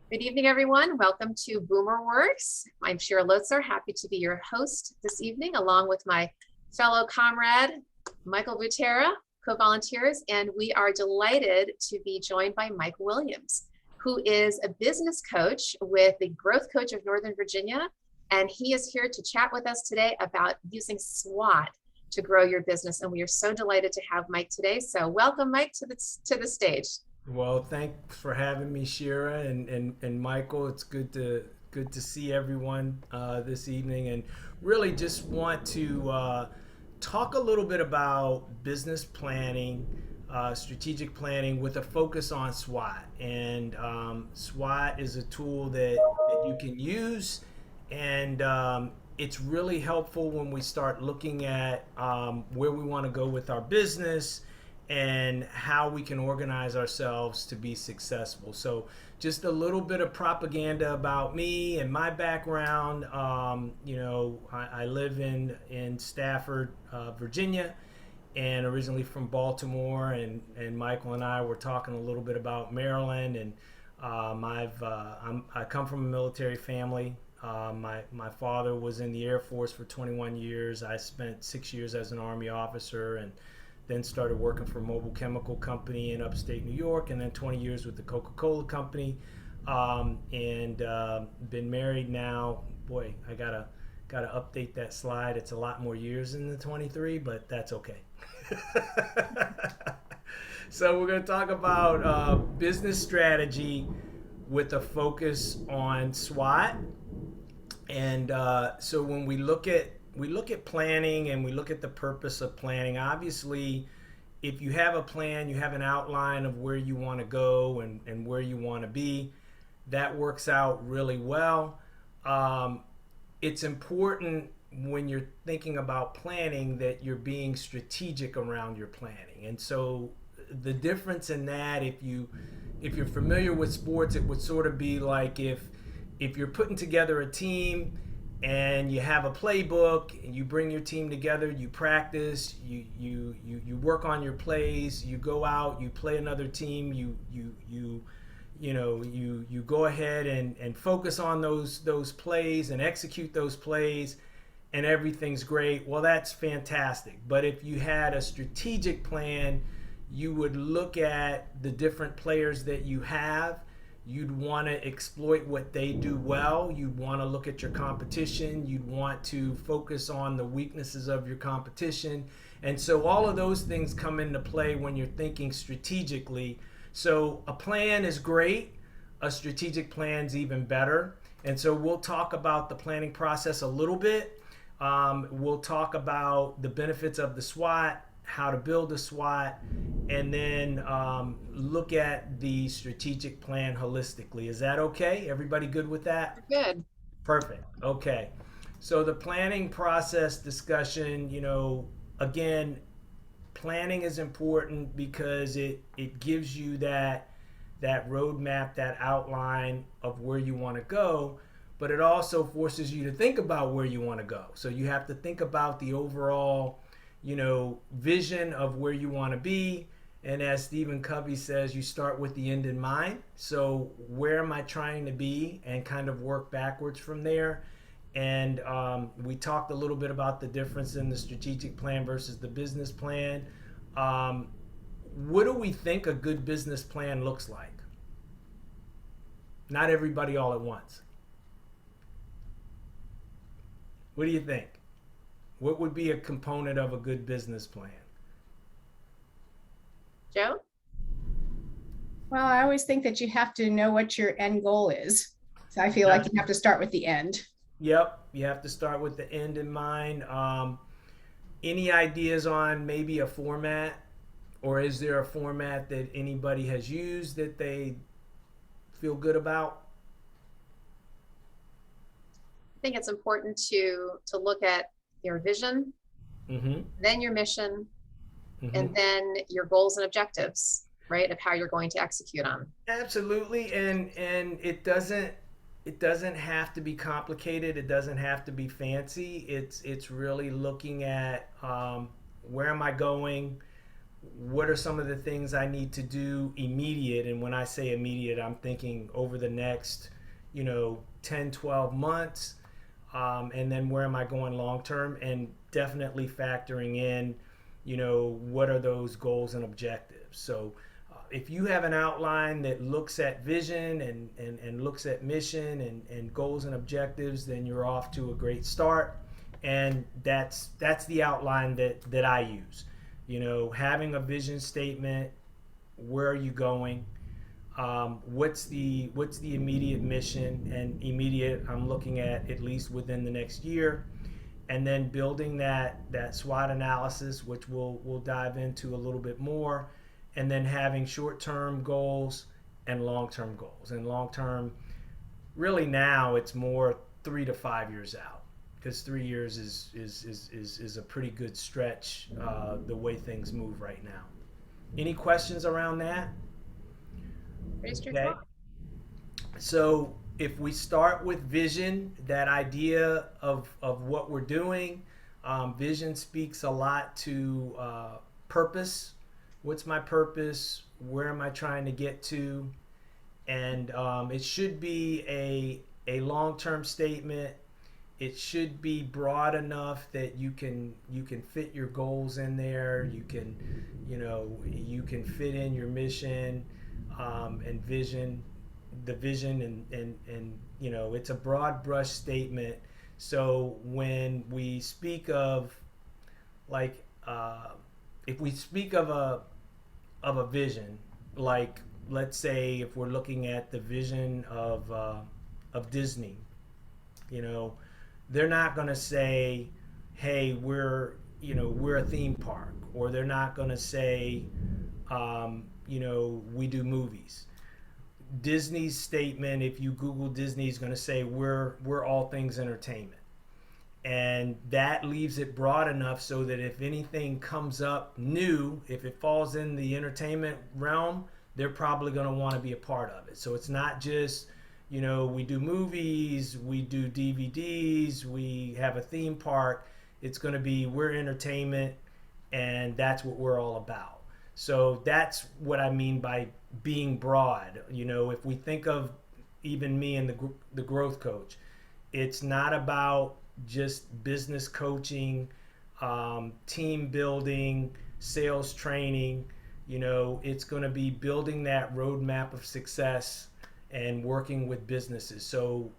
Good evening, everyone. Welcome to Boomer Works. I'm Shira Lotzer, happy to be your host this evening, along with my fellow comrade, Michael Butera, co-volunteers, and we are delighted to be joined by Mike Williams, who is a business coach with the Growth Coach of Northern Virginia, and he is here to chat with us today about using SWOT to grow your business, and we are so delighted to have Mike today. So welcome, Mike, to the stage. Well, thanks for having me, Shira and Michael. It's good to see everyone this evening, and really just want to talk a little bit about business planning, strategic planning with a focus on SWOT. And SWOT is a tool that you can use, and it's really helpful when we start looking at where we want to go with our business and how we can organize ourselves to be successful. So, just a little bit of propaganda about me and my background. I live in Stafford, Virginia, and originally from Baltimore. And Michael and I were talking a little bit about Maryland. And I come from a military family. My father was in the Air Force for 21 years. I spent 6 years as an Army officer, and then started working for a mobile chemical company in upstate New York, and then 20 years with the Coca-Cola company, and been married now. Boy, I gotta update that slide. It's a lot more years than the 23, but that's okay. So we're going to talk about business strategy with a focus on SWOT. And so when we look at planning and we look at the purpose of planning. Obviously, if you have a plan, you have an outline of where you want to go and where you want to be. That works out really well. It's important when you're thinking about planning that you're being strategic around your planning. And so the difference in that, if you're familiar with sports, it would sort of be like if you're putting together a team and you have a playbook and you bring your team together, you practice, you work on your plays, you go out, you play another team, you go ahead and focus on those plays and execute those plays, and everything's great. Well, that's fantastic. But if you had a strategic plan, you would look at the different players that you have. You'd want to exploit what they do well. You'd want to look at your competition. You'd want to focus on the weaknesses of your competition. And so all of those things come into play when you're thinking strategically. So a plan is great. A strategic plan's even better. And so we'll talk about the planning process a little bit. We'll talk about the benefits of the SWOT, how to build a SWOT, and then look at the strategic plan holistically. Is that okay? Everybody good with that? Good. Perfect. Okay. So the planning process discussion, again, planning is important because it gives you that roadmap, that outline of where you want to go, but it also forces you to think about where you want to go. So you have to think about the overall vision of where you want to be. And as Stephen Covey says, you start with the end in mind. So where am I trying to be, and kind of work backwards from there. And we talked a little bit about the difference in the strategic plan versus the business plan. What do we think a good business plan looks like? Not everybody all at once. What do you think? What would be a component of a good business plan? Joe? Well, I always think that you have to know what your end goal is. So I feel like Yeah. you have to start with the end. Yep, you have to start with the end in mind. Any ideas on maybe a format, or is there a format that anybody has used that they feel good about? I think it's important to look at your vision, Mm-hmm. then your mission, Mm-hmm. and then your goals and objectives, right, of how you're going to execute on. Absolutely, and it doesn't have to be complicated. It doesn't have to be fancy. It's really looking at where am I going, what are some of the things I need to do immediate? And when I say immediate, I'm thinking over the next, 10, 12 months. And then where am I going long term? And definitely factoring in, what are those goals and objectives? So if you have an outline that looks at vision and looks at mission and goals and objectives, then you're off to a great start. And that's the outline that I use. Having a vision statement, where are you going? What's the immediate mission? And immediate, I'm looking at least within the next year, and then building that SWOT analysis, which we'll dive into a little bit more, and then having short-term goals and long-term goals. And long-term, really now it's more 3 to 5 years out, because 3 years is a pretty good stretch, the way things move right now. Any questions around that? Pretty Okay. straightforward. So if we start with vision, that idea of what we're doing, vision speaks a lot to purpose. What's my purpose? Where am I trying to get to? And it should be a long-term statement. It should be broad enough that you can fit your goals in there. You can fit in your mission, and vision, the vision, and it's a broad brush statement. So when we speak of, like, if we speak of a vision, like, let's say if we're looking at the vision of Disney, you know, they're not going to say, "Hey, we're a theme park," or they're not going to say, "We do movies." Disney's statement, if you Google Disney, is going to say we're all things entertainment, and that leaves it broad enough so that if anything comes up new, if it falls in the entertainment realm, they're probably going to want to be a part of it. So it's not just, we do movies, we do DVDs, we have a theme park. It's going to be, we're entertainment, and that's what we're all about. So that's what I mean by being broad. If we think of even me and the growth coach, it's not about just business coaching, team building, sales training. It's going to be building that roadmap of success and working with businesses. So,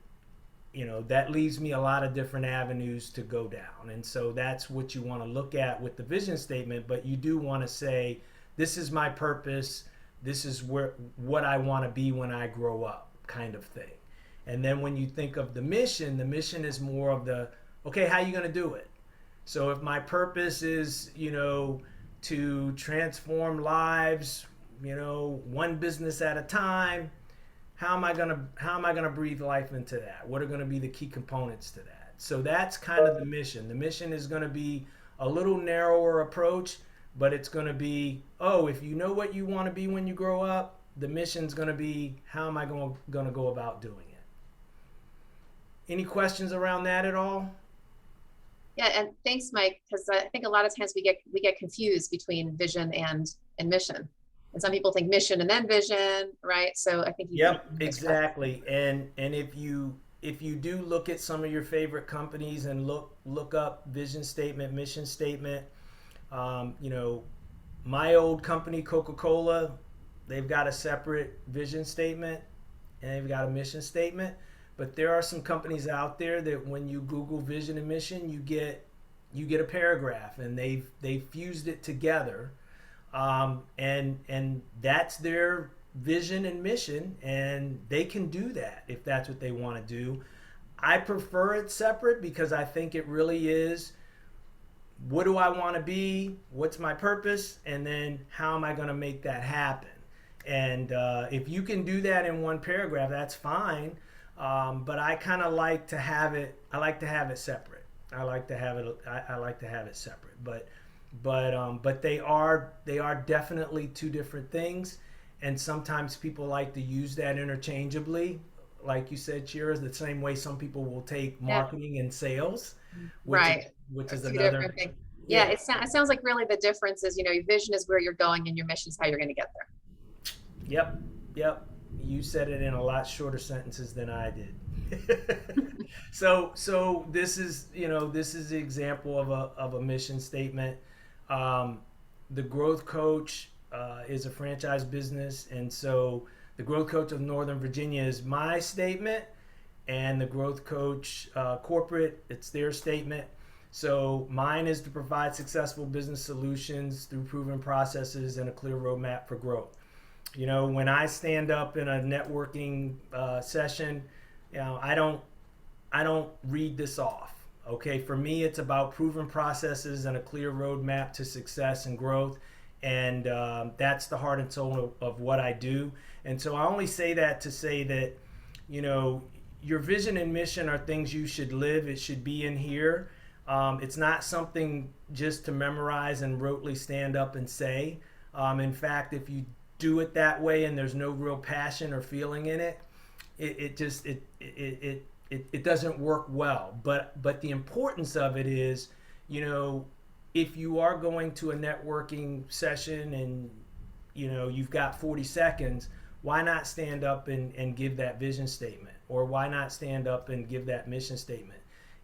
that leaves me a lot of different avenues to go down. And so that's what you want to look at with the vision statement. But you do want to say, this is my purpose. This is what I want to be when I grow up, kind of thing. And then when you think of the mission is more of the, okay, how are you going to do it? So if my purpose is, to transform lives, one business at a time, how am I gonna breathe life into that? What are going to be the key components to that? So that's kind of the mission. The mission is going to be a little narrower approach, but it's going to be, if you know what you want to be when you grow up, the mission's going to be, how am I going to go about doing it? Any questions around that at all? Yeah, and thanks, Mike, because I think a lot of times we get confused between vision and mission. And some people think mission and then vision, right? So I think you Yep, exactly. And if you do look at some of your favorite companies and look up vision statement, mission statement, my old company, Coca-Cola, they've got a separate vision statement and they've got a mission statement. But there are some companies out there that when you Google vision and mission, you get a paragraph, and they've fused it together, and that's their vision and mission, and they can do that if that's what they want to do. I prefer it separate because I think it really is, what do I want to be? What's my purpose? And then how am I going to make that happen? And if you can do that in one paragraph, that's fine. But I kind of like to have it. I like to have it separate. I like to have it separate. But they are definitely two different things. And sometimes people like to use that interchangeably, like you said, Cheers. The same way some people will take yeah, marketing and sales, which is right. which Or is two another different things. Yeah, Yeah. it sounds like really the difference is, your vision is where you're going and your mission is how you're going to get there. Yep. Yep. You said it in a lot shorter sentences than I did. So this is, this is the example of a mission statement. Um, the growth coach is a franchise business, and so the growth coach of Northern Virginia is my statement, and the growth coach corporate, it's their statement. So mine is to provide successful business solutions through proven processes and a clear roadmap for growth. When I stand up in a networking session, I don't read this off. Okay, for me, it's about proven processes and a clear roadmap to success and growth, and that's the heart and soul of what I do. And so I only say that to say that, your vision and mission are things you should live. It should be in here. It's not something just to memorize and rotely stand up and say. In fact, if you do it that way and there's no real passion or feeling in it, it doesn't work well. But the importance of it is, if you are going to a networking session and you've got 40 seconds, why not stand up and give that vision statement? Or why not stand up and give that mission statement?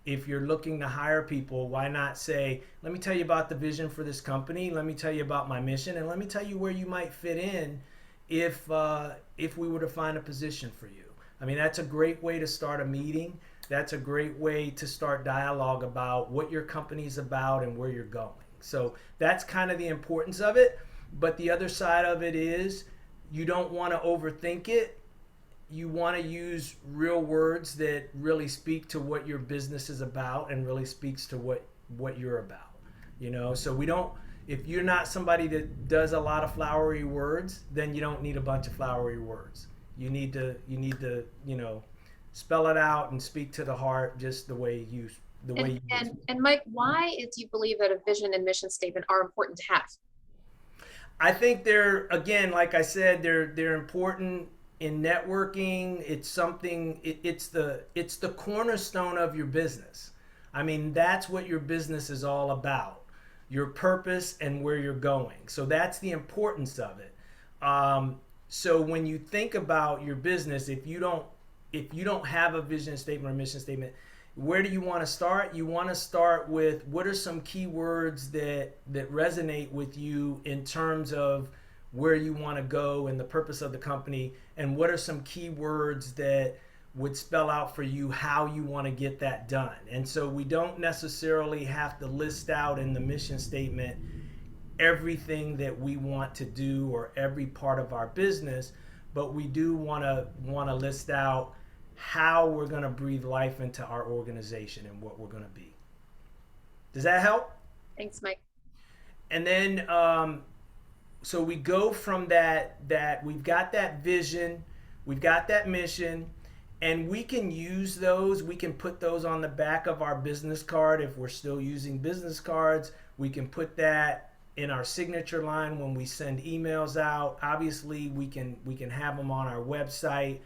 If you're looking to hire people, why not say, let me tell you about the vision for this company, let me tell you about my mission, and let me tell you where you might fit in if we were to find a position for you. I mean, that's a great way to start a meeting. That's a great way to start dialogue about what your company's about and where you're going. So that's kind of the importance of it. But the other side of it is you don't want to overthink it. You want to use real words that really speak to what your business is about and really speaks to what you're about. So we don't, if you're not somebody that does a lot of flowery words, then you don't need a bunch of flowery words. You need to spell it out and speak to the heart just the way you And Mike, why do you believe that a vision and mission statement are important to have? I think they're, again, like I said, they're important in networking. It's something, it's the cornerstone of your business. I mean, that's what your business is all about, your purpose and where you're going. So that's the importance of it. So when you think about your business, if you don't have a vision statement or mission statement, where do you want to start? You want to start with what are some key words that resonate with you in terms of where you want to go and the purpose of the company, and what are some key words that would spell out for you how you want to get that done. And so we don't necessarily have to list out in the mission statement everything that we want to do or every part of our business, but we do want to list out how we're going to breathe life into our organization and what we're going to be. Does that help? Thanks, Mike. And then so we go from that we've got that vision, we've got that mission, and we can use those. We can put those on the back of our business card if we're still using business cards. We can put that in our signature line when we send emails out. Obviously, we can have them on our website.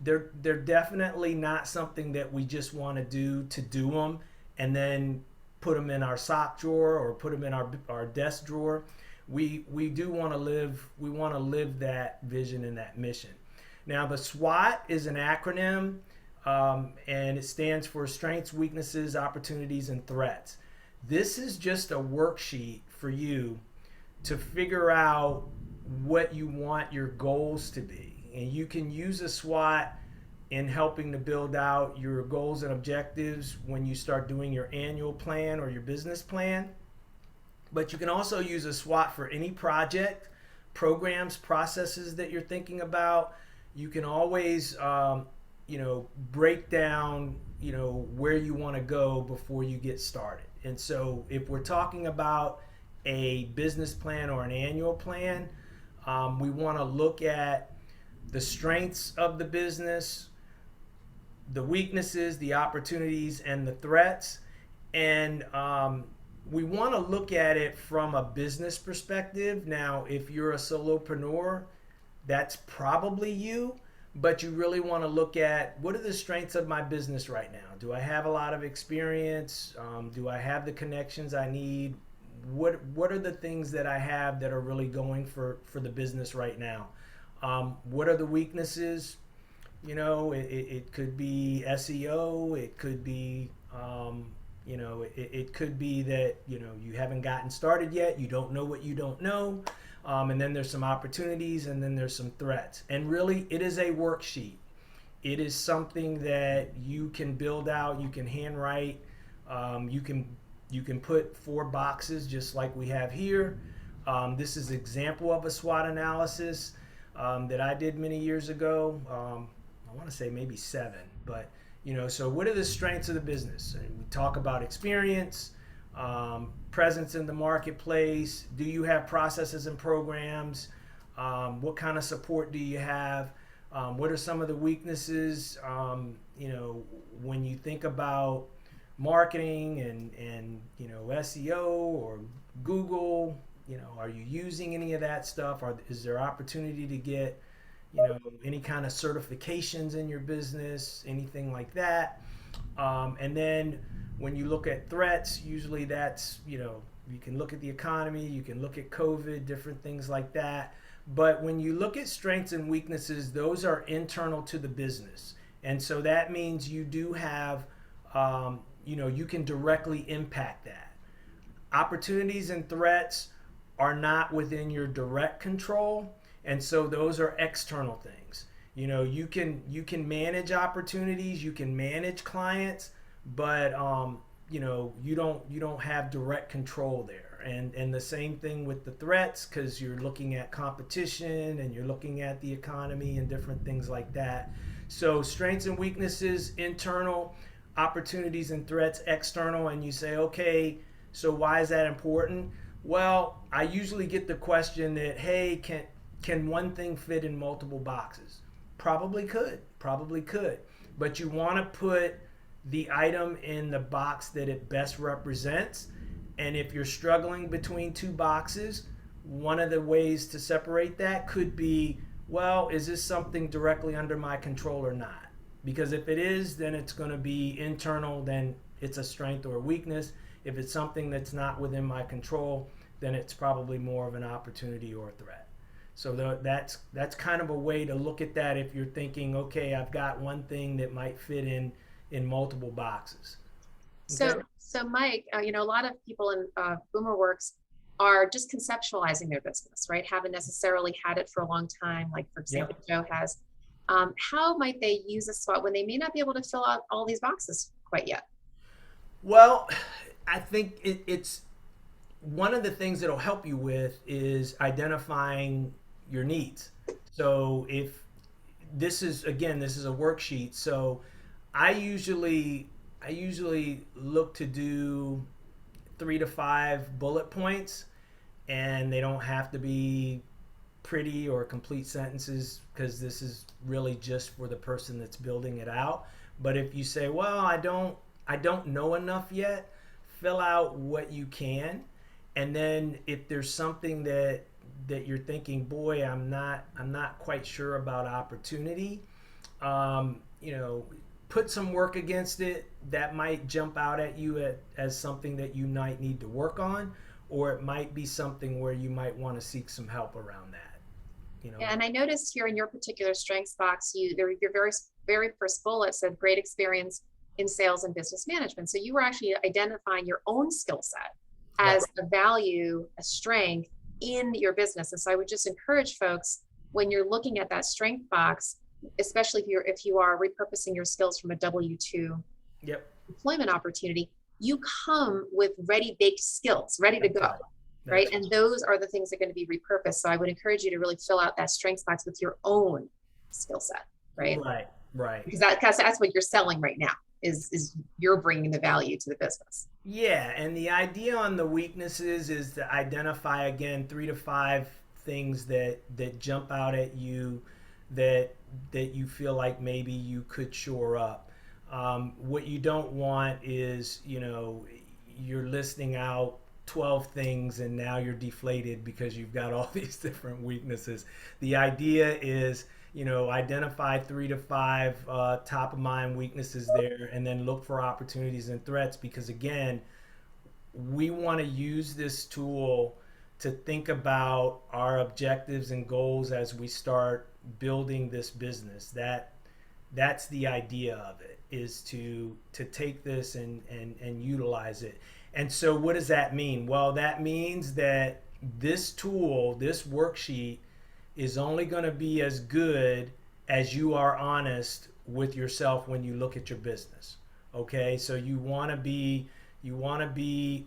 They're definitely not something that we just want to do them and then put them in our sock drawer or put them in our desk drawer. We do want to live that vision and that mission. Now, the SWOT is an acronym, and it stands for strengths, weaknesses, opportunities, and threats. This is just a worksheet for you to figure out what you want your goals to be. And you can use a SWOT in helping to build out your goals and objectives when you start doing your annual plan or your business plan. But you can also use a SWOT for any project, programs, processes that you're thinking about. You can always, break down, where you want to go before you get started. And so if we're talking about a business plan or an annual plan, we want to look at the strengths of the business, the weaknesses, the opportunities, and the threats. And we want to look at it from a business perspective. Now, if you're a solopreneur, that's probably you. but you really want to look at what are the strengths of my business right now. Do I have a lot of experience? Do I have the connections I need? What are the things that I have that are really going for the business right now? What are the weaknesses? It could be SEO. It could be it could be that you haven't gotten started yet. You don't know what you don't know. And then there's some opportunities, and then there's some threats. And really, it is a worksheet. It is something that you can build out. You can handwrite. You can put 4 boxes just like we have here. This is an example of a SWOT analysis that I did many years ago. I want to say maybe 7, but so what are the strengths of the business? And we talk about experience, presence in the marketplace. Do you have processes and programs? What kind of support do you have? What are some of the weaknesses? When you think about marketing and SEO or Google, are you using any of that stuff? Is there opportunity to get any kind of certifications in your business, anything like that? And then when you look at threats, usually that's, you can look at the economy, you can look at COVID, different things like that. But when you look at strengths and weaknesses, those are internal to the business. And so that means you do have, you can directly impact that. Opportunities and threats are not within your direct control. And so those are external things. You can manage opportunities, you can manage clients, but you don't have direct control there. And the same thing with the threats, because you're looking at competition and you're looking at the economy and different things like that. So strengths and weaknesses internal, opportunities and threats external. And you say, okay, so why is that important? Well, I usually get the question that, hey, can one thing fit in multiple boxes? Probably could. But you want to put the item in the box that it best represents. And if you're struggling between 2 boxes, one of the ways to separate that could be, well, is this something directly under my control or not? Because if it is, then it's going to be internal, then it's a strength or a weakness. If it's something that's not within my control, then it's probably more of an opportunity or a threat. So that's kind of a way to look at that if you're thinking, okay, I've got one thing that might fit in multiple boxes. Okay? So Mike, a lot of people in BoomerWorks are just conceptualizing their business, right? Haven't necessarily had it for a long time, like for example, Joe has. How might they use a SWOT when they may not be able to fill out all these boxes quite yet? Well, I think it's one of the things that'll help you with is identifying your needs. So if this is a worksheet. So I usually look to do 3 to 5 bullet points, and they don't have to be pretty or complete sentences, because this is really just for the person that's building it out. But if you say, well, I don't know enough yet, fill out what you can. And then if there's something that you're thinking, boy, I'm not quite sure about opportunity, put some work against it. That might jump out at you as something that you might need to work on, or it might be something where you might want to seek some help around that. Yeah, and I noticed here in your particular strengths box, your very, very first bullet said great experience in sales and business management. So you were actually identifying your own skill set as a value, a strength in your business. And so I would just encourage folks, when you're looking at that strength box, especially if you are repurposing your skills from a W-2 employment opportunity, you come with ready baked skills, ready to go. Right. And those are the things that are going to be repurposed. So I would encourage you to really fill out that strengths box with your own skill set. Right. Because that's what you're selling right now is you're bringing the value to the business. Yeah. And the idea on the weaknesses is to identify, again, 3 to 5 things that jump out at you that you feel like maybe you could shore up. What you don't want is, you're listing out 12 things and now you're deflated because you've got all these different weaknesses. The idea is identify 3 to 5 top of mind weaknesses there, and then look for opportunities and threats. Because again, we want to use this tool to think about our objectives and goals as we start building this business. That's the idea of it, is to take this and utilize it. And so what does that mean? Well, that means that this tool, this worksheet, is only going to be as good as you are honest with yourself when you look at your business. Okay, so you want to be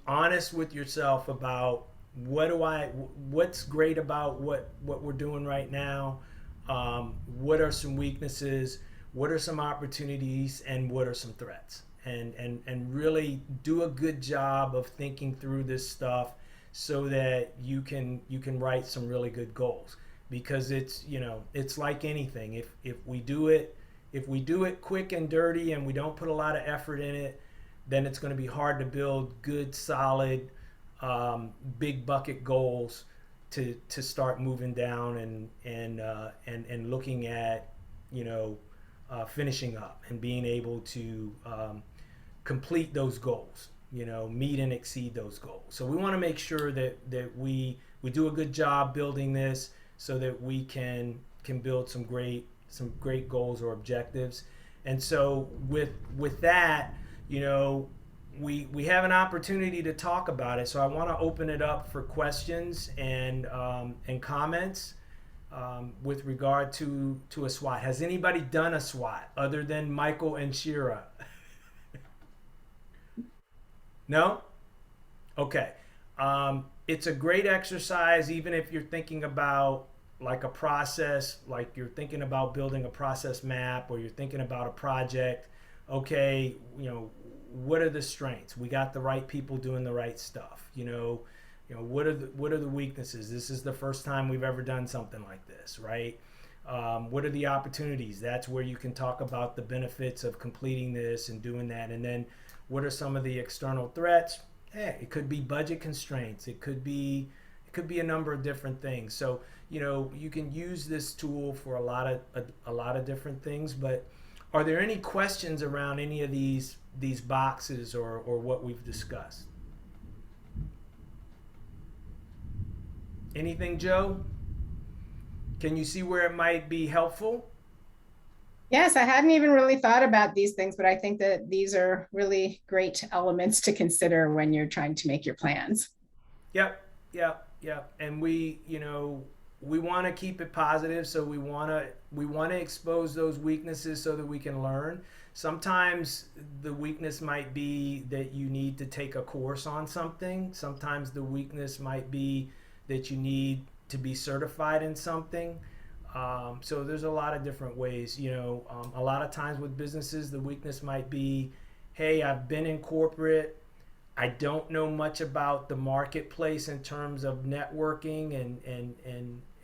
honest with yourself about what's great about what we're doing right now. What are some weaknesses? What are some opportunities? And what are some threats? And really do a good job of thinking through this stuff so that you can write some really good goals. Because it's like anything. If we do it quick and dirty and we don't put a lot of effort in it, then it's going to be hard to build good, solid, big bucket goals to start moving down and looking at finishing up and being able to complete those goals, meet and exceed those goals. So we want to make sure that we do a good job building this so that we can build some great goals or objectives. And so with that, we have an opportunity to talk about it. So I want to open it up for questions and comments with regard to a SWOT. Has anybody done a SWOT other than Michael and Shira? No? Okay. It's a great exercise, even if you're thinking about like a process, like you're thinking about building a process map, or you're thinking about a project. Okay, what are the strengths? We got the right people doing the right stuff. What are the weaknesses? This is the first time we've ever done something like this, right? What are the opportunities? That's where you can talk about the benefits of completing this and doing that. And then what are some of the external threats? It could be budget constraints. It could be a number of different things. So you can use this tool for a lot of different things. But are there any questions around any of these boxes or what we've discussed? Anything, Joe? Can you see where it might be helpful? Yes, I hadn't even really thought about these things, but I think that these are really great elements to consider when you're trying to make your plans. Yep. And we want to keep it positive, so we want to expose those weaknesses so that we can learn. Sometimes the weakness might be that you need to take a course on something. Sometimes the weakness might be that you need to be certified in something. So there's a lot of different ways. A lot of times with businesses, the weakness might be, hey, I've been in corporate. I don't know much about the marketplace in terms of networking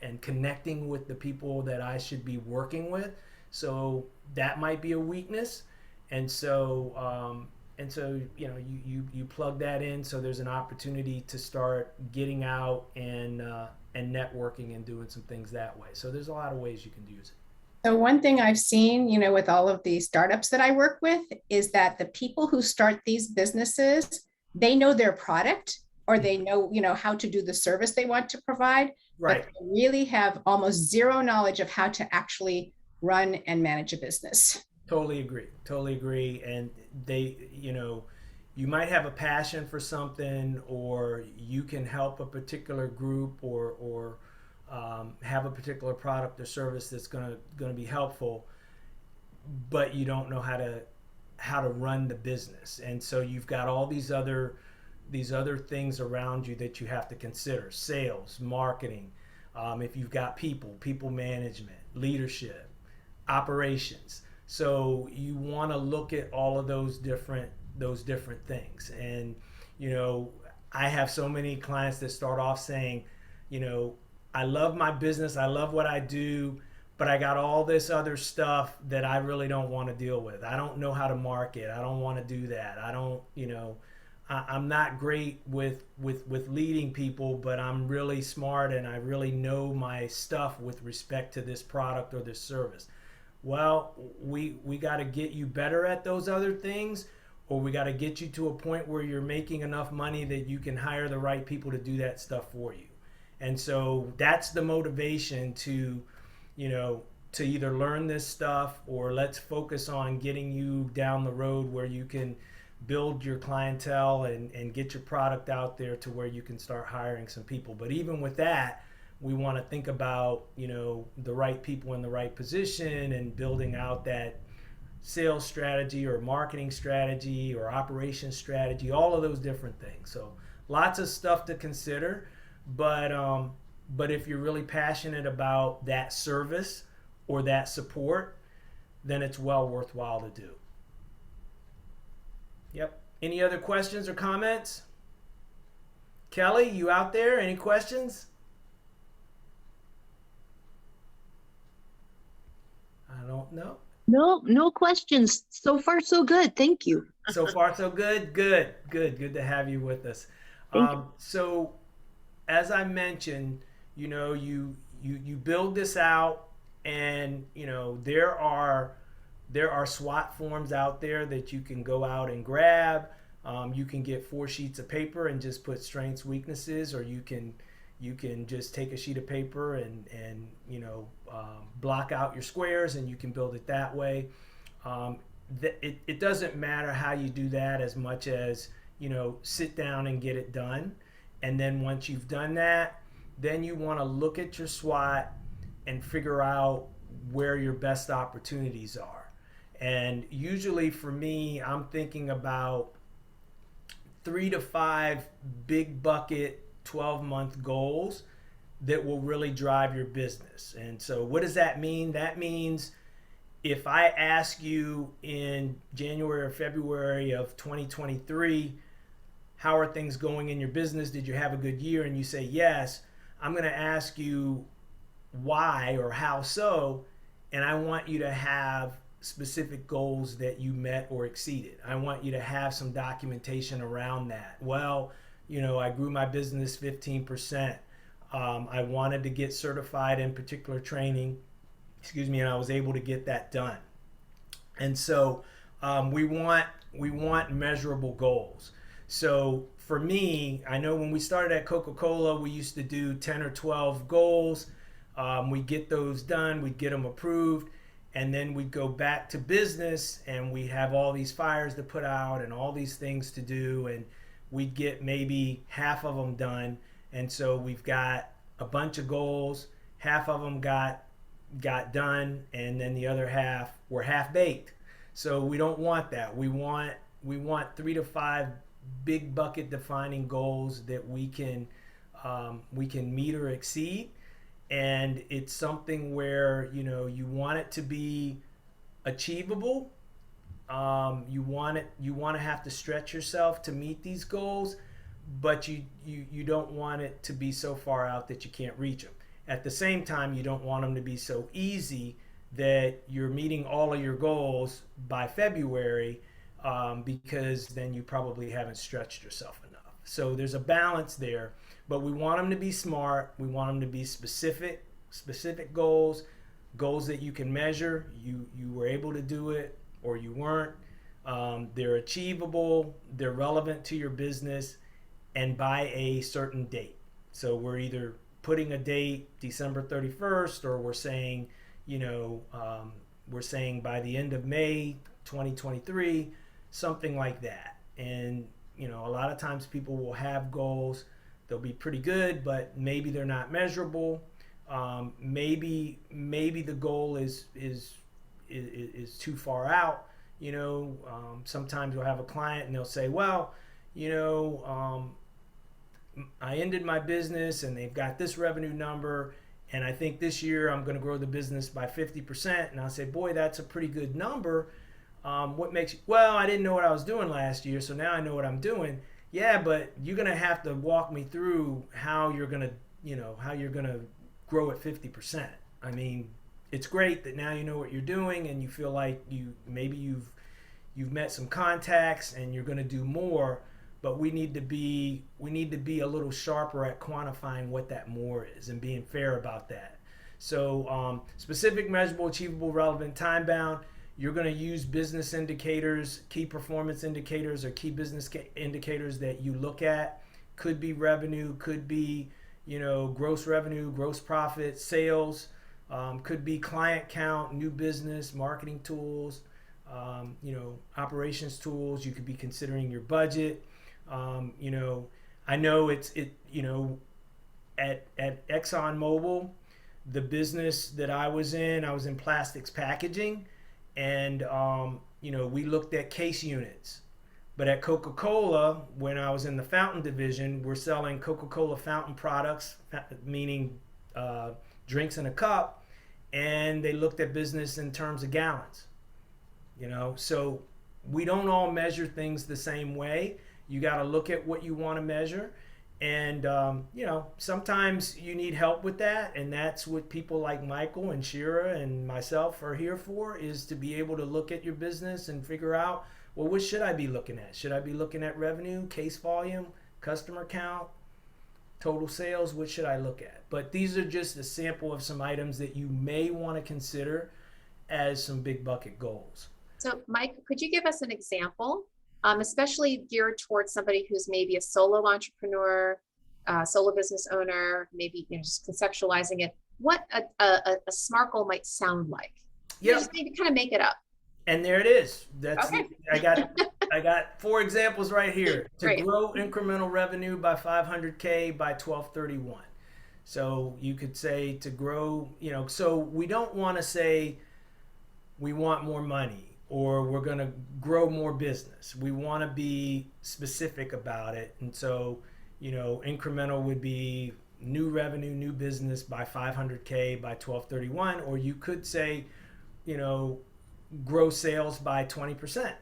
and connecting with the people that I should be working with. So that might be a weakness. And so you plug that in, so there's an opportunity to start getting out and networking and doing some things that way. So there's a lot of ways you can use it. So one thing I've seen, with all of the startups that I work with, is that the people who start these businesses, they know their product, or they know, how to do the service they want to provide, right? But they really have almost zero knowledge of how to actually run and manage a business. Totally agree. And they, you might have a passion for something, or you can help a particular group, or have a particular product or service that's going to be helpful, but you don't know how to run the business. And so you've got all these other things around you that you have to consider: sales, marketing, if you've got people management, leadership, operations. So you want to look at all of those different things. And I have so many clients that start off saying, I love my business, I love what I do, but I got all this other stuff that I really don't want to deal with. I don't know how to market. I don't want to do that. I'm not great with leading people, but I'm really smart and I really know my stuff with respect to this product or this service. Well, we got to get you better at those other things, or we got to get you to a point where you're making enough money that you can hire the right people to do that stuff for you. And so that's the motivation to, you know, to either learn this stuff, or let's focus on getting you down the road where you can build your clientele and get your product out there to where you can start hiring some people. But even with that, we want to think about, you know, the right people in the right position and building out that sales strategy or marketing strategy or operations strategy, all of those different things. So lots of stuff to consider, but if you're really passionate about that service or that support, then it's well worthwhile to do. Yep. Any other questions or comments? Kelly, you out there? Any questions? I don't know. No questions. So far, so good. Thank you. So far, so good. Good to have you with us. So, as I mentioned, you know, you build this out, and you know there are SWOT forms out there that you can go out and grab. You can get 4 sheets of paper and just put strengths, weaknesses, or you can just take a sheet of paper and you know, block out your squares, and you can build it that way. It doesn't matter how you do that, as much as, you know, sit down and get it done. And then once you've done that, then you want to look at your SWOT and figure out where your best opportunities are. And usually for me, I'm thinking about 3 to 5 big bucket 12-month goals that will really drive your business. And so what does that mean? That means if I ask you in January or February of 2023, how are things going in your business? Did you have a good year? And you say yes, I'm going to ask you why or how so, and I want you to have specific goals that you met or exceeded. I want you to have some documentation around that. Well, you know, I grew my business 15%. I wanted to get certified in particular training, and I was able to get that done. And so we want measurable goals. So for me, I know when we started at Coca-Cola, we used to do 10 or 12 goals. We'd get those done, we'd get them approved, and then we'd go back to business and we'd have all these fires to put out and all these things to do, and we'd get maybe half of them done. And so we've got a bunch of goals, half of them got done, and then the other half were half baked. So we don't want that. We want 3 to 5 big bucket defining goals that we can meet or exceed. And it's something where, you know, you want it to be achievable. You want to have to stretch yourself to meet these goals, but you don't want it to be so far out that you can't reach them. At the same time, you don't want them to be so easy that you're meeting all of your goals by February, because then you probably haven't stretched yourself enough. So there's a balance there, but we want them to be smart. We want them to be specific goals that you can measure. You were able to do it or you weren't. They're achievable, they're relevant to your business, and by a certain date. So we're either putting a date December 31st, or we're saying, you know, we're saying by the end of May 2023, something like that. And you know, a lot of times people will have goals, they'll be pretty good, but maybe they're not measurable. Maybe the goal is too far out. You know, sometimes you'll have a client and they'll say, well, you know, I ended my business and they've got this revenue number, and I think this year I'm going to grow the business by 50%. And I'll say, boy, that's a pretty good number. What makes you, well, I didn't know what I was doing last year, so now I know what I'm doing. Yeah, but you're going to have to walk me through how you're going to grow at 50%. I mean, it's great that now you know what you're doing and you feel like you've met some contacts and you're going to do more, but we need to be a little sharper at quantifying what that more is and being fair about that. So specific, measurable, achievable, relevant, time bound. You're going to use business indicators, key performance indicators, or key business indicators that you look at. Could be revenue, could be, gross revenue, gross profit, sales, could be client count, new business, marketing tools, operations tools. You could be considering your budget. I know at ExxonMobil, the business that I was in plastics packaging, and we looked at case units. But at Coca-Cola, when I was in the fountain division, we're selling Coca-Cola fountain products, meaning drinks in a cup, and they looked at business in terms of gallons. So we don't all measure things the same way. You got to look at what you want to measure. And, sometimes you need help with that. And that's what people like Michael and Shira and myself are here for, is to be able to look at your business and figure out, well, what should I be looking at? Should I be looking at revenue, case volume, customer count, total sales? What should I look at? But these are just a sample of some items that you may want to consider as some big bucket goals. So Mike, could you give us an example, especially geared towards somebody who's maybe a solo entrepreneur, solo business owner, maybe just conceptualizing it, what a SMART goal might sound like? Yeah. Just maybe kind of make it up. And there it is. That's okay. I got 4 examples right here. To Great. Grow incremental revenue by 500K by 12/31. So you could say to grow, so we don't want to say we want more money or we're going to grow more business. We want to be specific about it. And so, incremental would be new revenue, new business by 500K by 12/31. Or you could say, grow sales by 20%,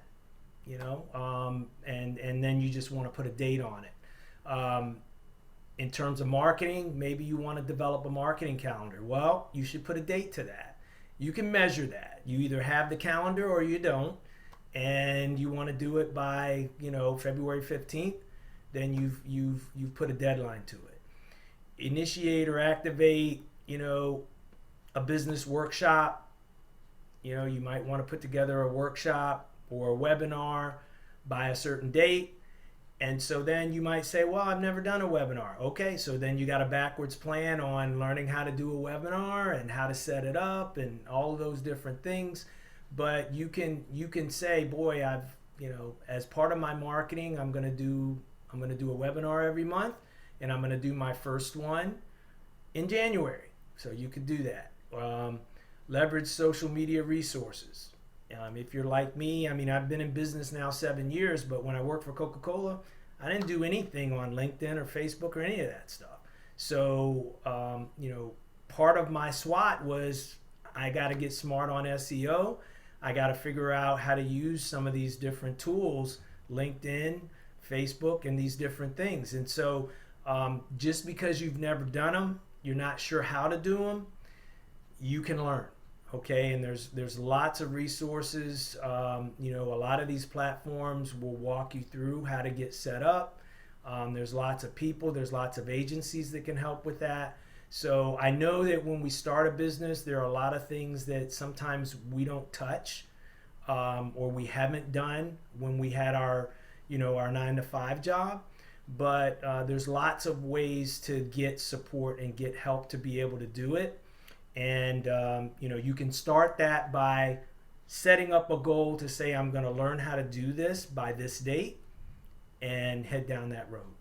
and then you just want to put a date on it. In terms of marketing, maybe you want to develop a marketing calendar. Well, you should put a date to that. You can measure that. You either have the calendar or you don't, and you want to do it by, February 15th, then you've put a deadline to it. Initiate or activate, a business workshop. You might want to put together a workshop or a webinar by a certain date. And so then you might say, well, I've never done a webinar. Okay, so then you got a backwards plan on learning how to do a webinar and how to set it up and all of those different things. But you can say, boy, I've, as part of my marketing, I'm going to do a webinar every month, and I'm going to do my first one in January. So you could do that. Leverage social media resources. If you're like me, I've been in business now 7 years, but when I worked for Coca-Cola, I didn't do anything on LinkedIn or Facebook or any of that stuff. So, part of my SWOT was I got to get smart on SEO. I got to figure out how to use some of these different tools, LinkedIn, Facebook, and these different things. And so, just because you've never done them, you're not sure how to do them, you can learn. Okay, and there's lots of resources. A lot of these platforms will walk you through how to get set up. There's lots of people, there's lots of agencies that can help with that. So I know that when we start a business, there are a lot of things that sometimes we don't touch or we haven't done when we had our 9-to-5 job. But there's lots of ways to get support and get help to be able to do it. And, you can start that by setting up a goal to say, I'm going to learn how to do this by this date and head down that road.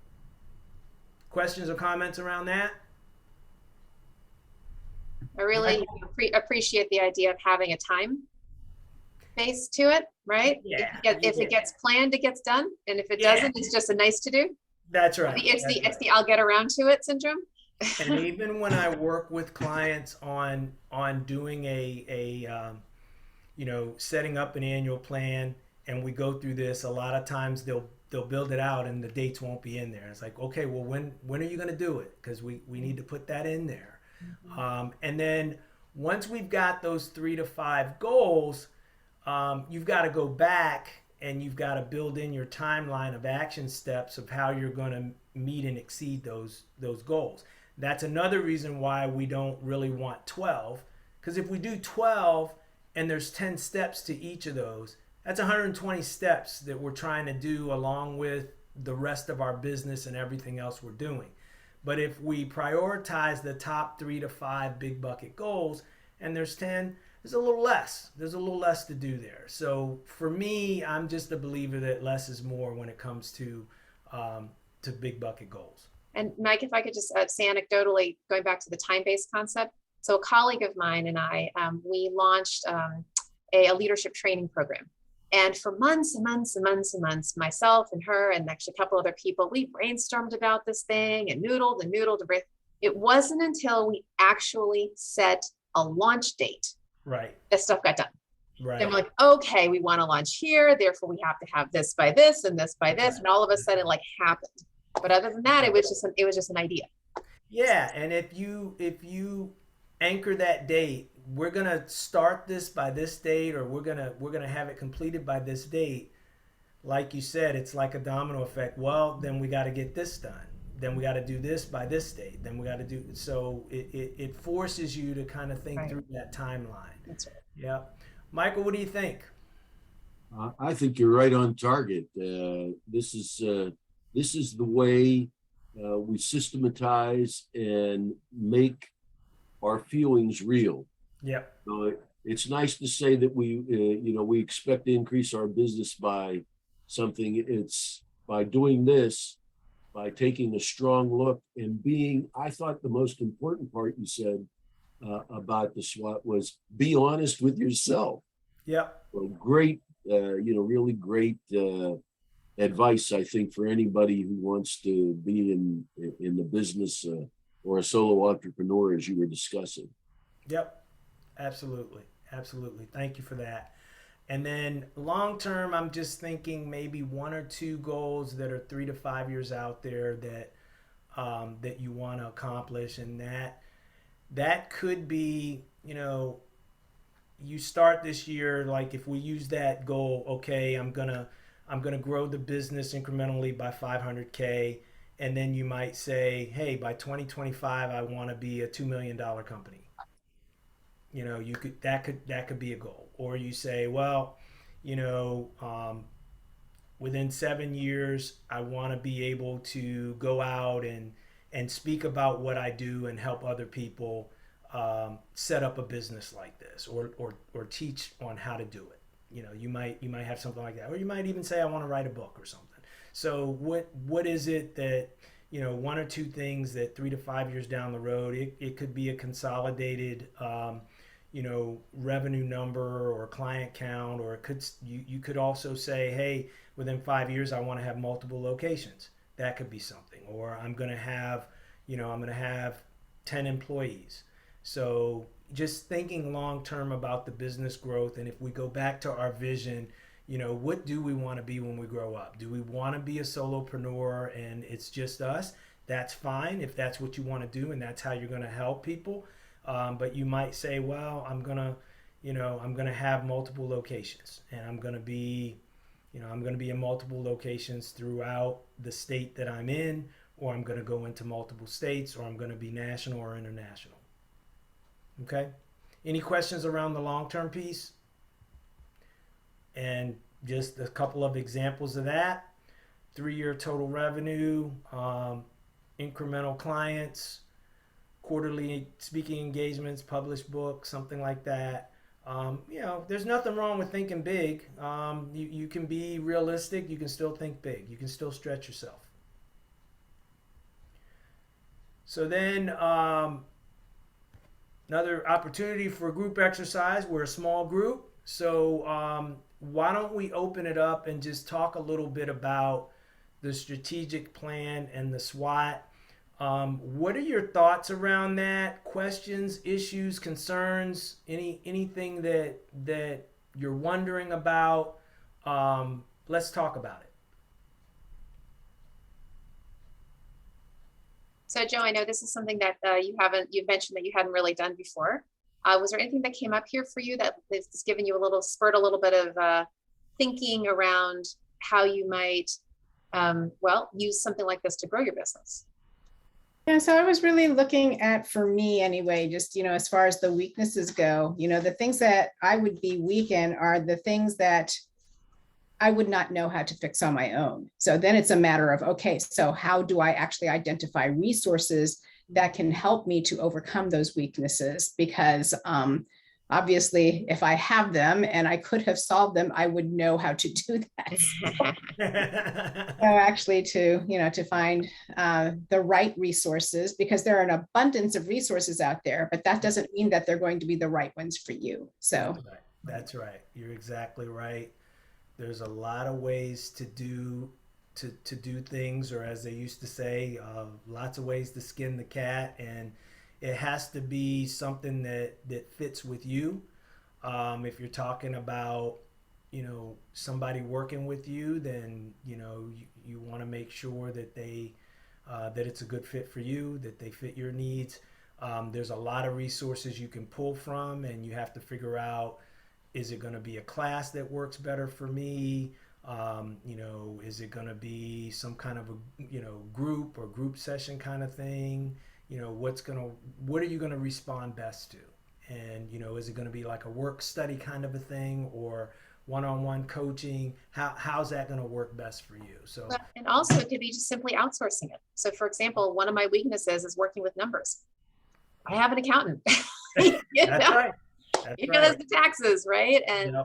Questions or comments around that? I really appreciate the idea of having a time base to it, right? Yeah. If it gets planned, it gets done. And if it doesn't, it's just a nice to do. That's right. It's the I'll get around to it syndrome. And even when I work with clients on doing setting up an annual plan, and we go through this, a lot of times they'll build it out and the dates won't be in there. It's like, okay, well, when are you going to do it? Because we need to put that in there. Mm-hmm. And then once we've got those 3 to 5 goals, you've got to go back and you've got to build in your timeline of action steps of how you're going to meet and exceed those goals. That's another reason why we don't really want 12, because if we do 12 and there's 10 steps to each of those, that's 120 steps that we're trying to do along with the rest of our business and everything else we're doing. But if we prioritize the top 3 to 5 big bucket goals and there's 10, there's a little less. There's a little less to do there. So for me, I'm just a believer that less is more when it comes to big bucket goals. And Mike, if I could just say anecdotally, going back to the time-based concept. So a colleague of mine and I, we launched a leadership training program. And for months and months and months and months, myself and her and actually a couple other people, we brainstormed about this thing and noodled and noodled. It wasn't until we actually set a launch date that stuff got done. Right. And we're like, okay, we want to launch here, therefore we have to have this by this and this by this, and all of a sudden it like happened. But other than that, it was just an idea. Yeah, and if you anchor that date, we're gonna start this by this date, or we're gonna have it completed by this date. Like you said, it's like a domino effect. Well, then we got to get this done. Then we got to do this by this date. Then we got to do so. It forces you to kind of think through that timeline. That's right. Yeah, Michael, what do you think? I think you're right on target. This is the way we systematize and make our feelings real. Yep. It's nice to say that we expect to increase our business by something. It's by doing this, by taking a strong look and being, I thought the most important part you said about the SWOT was be honest with yourself. Yep. Well, great, really great advice, I think, for anybody who wants to be in the business or a solo entrepreneur, as you were discussing. Yep, absolutely. Thank you for that. And then long term, I'm just thinking maybe 1 or 2 goals that are 3 to 5 years out there that you want to accomplish, and that could be, you start this year, like if we use that goal, okay, I'm gonna grow the business incrementally by 500K. And then you might say, hey, by 2025, I want to be a $2 million company. That could be a goal. Or you say, well, within 7 years, I want to be able to go out and speak about what I do and help other people set up a business like this, or teach on how to do it. You might have something like that, or you might even say, I want to write a book or something. So what is it that, 1 or 2 things that 3 to 5 years down the road, it could be a consolidated, revenue number or client count, or you could also say, hey, within 5 years, I want to have multiple locations. That could be something. Or I'm going to have 10 employees. So just thinking long term about the business growth. And if we go back to our vision, what do we want to be when we grow up? Do we want to be a solopreneur and it's just us? That's fine if that's what you want to do and that's how you're going to help people. But you might say, well, I'm gonna have multiple locations, and I'm gonna be in multiple locations throughout the state that I'm in, or I'm gonna go into multiple states, or I'm gonna be national or international. Okay. Any questions around the long-term piece? And just a couple of examples of that: 3-year total revenue, incremental clients, quarterly speaking engagements, published books, something like that. There's nothing wrong with thinking big. You can be realistic. You can still think big. You can still stretch yourself. So then another opportunity for a group exercise. We're a small group. So why don't we open it up and just talk a little bit about the strategic plan and the SWOT. What are your thoughts around that? Questions, issues, concerns, anything that you're wondering about? Let's talk about it. So Joe, I know this is something that you've mentioned that you hadn't really done before. Was there anything that came up here for you that has given you a little bit of thinking around how you might, use something like this to grow your business? Yeah, so I was really looking at, for me anyway, just, as far as the weaknesses go, the things that I would be weak in are the things that I would not know how to fix on my own. So then it's a matter of, okay, so how do I actually identify resources that can help me to overcome those weaknesses? Because obviously, if I have them and I could have solved them, I would know how to do that. So actually to find the right resources, because there are an abundance of resources out there, but that doesn't mean that they're going to be the right ones for you. So That's right. You're exactly right. There's a lot of ways to do things, or as they used to say, lots of ways to skin the cat, and it has to be something that fits with you. If you're talking about somebody working with you, then you want to make sure that that it's a good fit for you, that they fit your needs. There's a lot of resources you can pull from, and you have to figure out, is it going to be a class that works better for me? Is it going to be some kind of a group or group session kind of thing? What are you going to respond best to? And is it going to be like a work study kind of a thing, or one-on-one coaching? How's that going to work best for you? So, and also it could be just simply outsourcing it. So for example, one of my weaknesses is working with numbers. I have an accountant. That's right. That's the taxes, right? And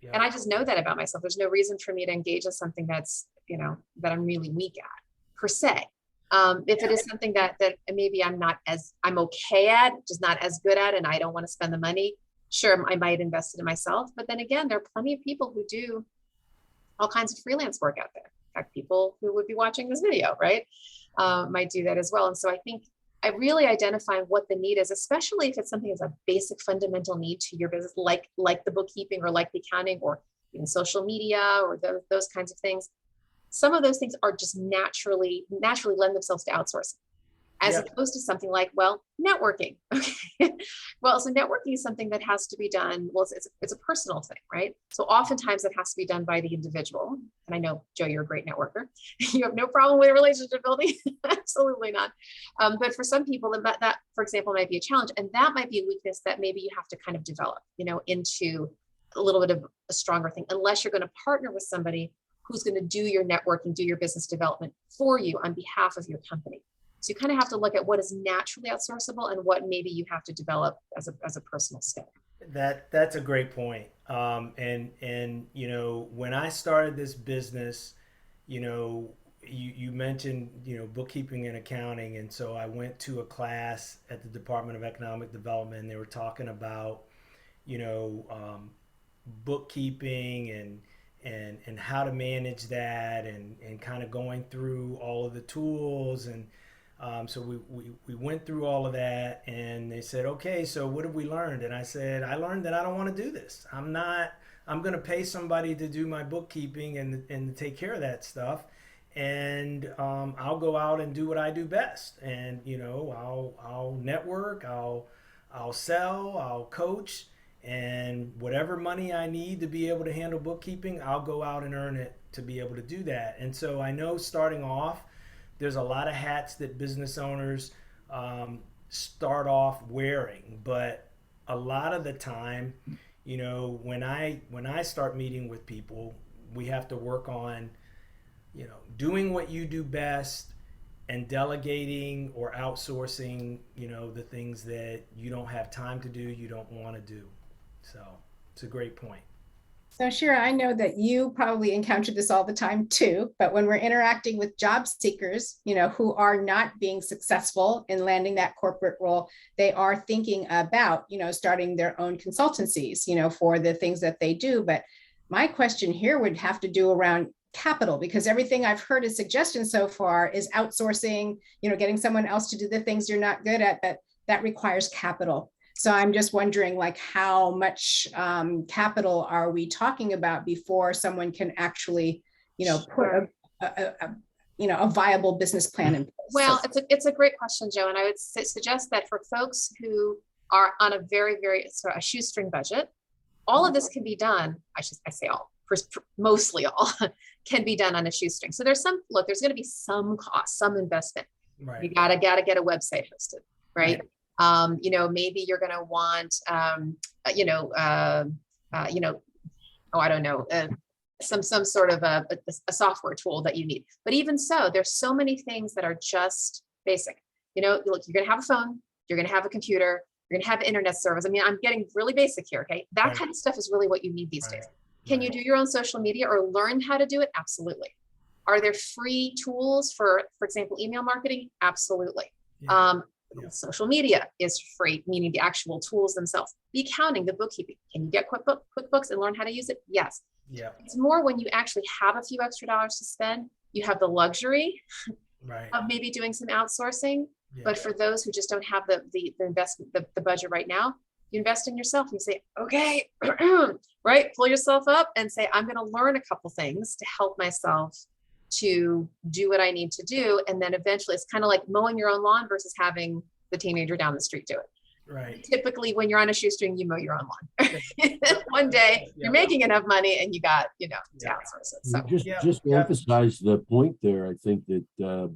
Yep. and I just know that about myself. There's no reason for me to engage in something that's that I'm really weak at, per se. If it is something that maybe I'm okay at, just not as good at, and I don't want to spend the money, sure, I might invest it in myself. But then again, there are plenty of people who do all kinds of freelance work out there. In fact, people who would be watching this video, right, might do that as well. And so I think I really identify what the need is, especially if it's something that's a basic fundamental need to your business, like the bookkeeping or like the accounting or even social media or those kinds of things. Some of those things are just naturally lend themselves to outsourcing, as opposed to something like, networking. Okay. Well, so networking is something that has to be done. Well, it's a personal thing, right? So oftentimes it has to be done by the individual. And I know, Joe, you're a great networker. You have no problem with relationship building. Absolutely not. But for some people, that, for example, might be a challenge. And that might be a weakness that maybe you have to kind of develop, into a little bit of a stronger thing, unless you're going to partner with somebody who's going to do your networking, do your business development for you on behalf of your company. So you kind of have to look at what is naturally outsourceable and what maybe you have to develop as a personal skill. That's a great point. And when I started this business, you mentioned bookkeeping and accounting, and so I went to a class at the Department of Economic Development, and they were talking about bookkeeping and how to manage that, and kind of going through all of the tools. And so we went through all of that, and they said, okay, so what have we learned? And I said, I learned that I don't want to do this. I'm going to pay somebody to do my bookkeeping and to take care of that stuff. And I'll go out and do what I do best. And, I'll network, I'll sell, I'll coach, and whatever money I need to be able to handle bookkeeping, I'll go out and earn it to be able to do that. And so I know starting off, there's a lot of hats that business owners start off wearing, but a lot of the time, when I start meeting with people, we have to work on, doing what you do best and delegating or outsourcing, the things that you don't have time to do, you don't want to do. So it's a great point. So Shira, I know that you probably encounter this all the time too, but when we're interacting with job seekers, who are not being successful in landing that corporate role, they are thinking about, starting their own consultancies, for the things that they do. But my question here would have to do around capital, because everything I've heard as suggestions so far is outsourcing, getting someone else to do the things you're not good at, that requires capital. So I'm just wondering, how much capital are we talking about before someone can actually, put a viable business plan in place? Well, it's a great question, Joe. And I would suggest that for folks who are on a very, very a shoestring budget, all of this can be done. I say all. mostly all can be done on a shoestring. So there's there's going to be some cost, some investment. Right. You gotta get a website hosted, right? Maybe you're gonna want, I don't know, some sort of a software tool that you need. But even so, there's so many things that are just basic. Look, you're gonna have a phone, you're gonna have a computer, you're gonna have internet service. I mean, I'm getting really basic here, okay? That kind of stuff is really what you need these days. Can you do your own social media or learn how to do it? Absolutely. Are there free tools for example, email marketing? Absolutely. Social media is free, meaning the actual tools themselves. The accounting, the bookkeeping. Can you get QuickBooks and learn how to use it? Yes. Yeah. It's more when you actually have a few extra dollars to spend, you have the luxury of maybe doing some outsourcing. Yeah. But for those who just don't have the investment, the budget right now, you invest in yourself. You say, okay, right, pull yourself up and say, I'm going to learn a couple things to help myself to do what I need to do. And then eventually it's kind of like mowing your own lawn versus having the teenager down the street do it. Right. Typically when you're on a shoestring, you mow your own lawn. One day you're making enough money and you got, to outsource it. So just to emphasize the point there, I think that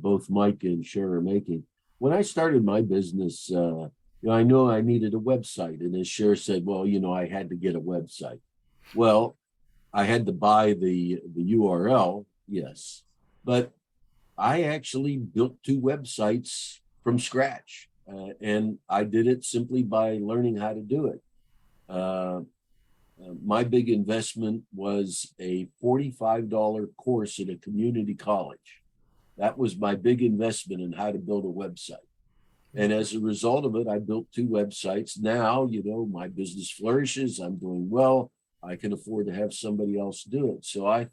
both Mike and Cher are making. When I started my business, I know I needed a website. And as Cher said, well, I had to get a website. Well, I had to buy the URL, yes. But I actually built 2 websites from scratch. And I did it simply by learning how to do it. My big investment was a $45 course at a community college. That was my big investment in how to build a website. And as a result of it, I built 2 websites. Now, my business flourishes. I'm doing well. I can afford to have somebody else do it. So I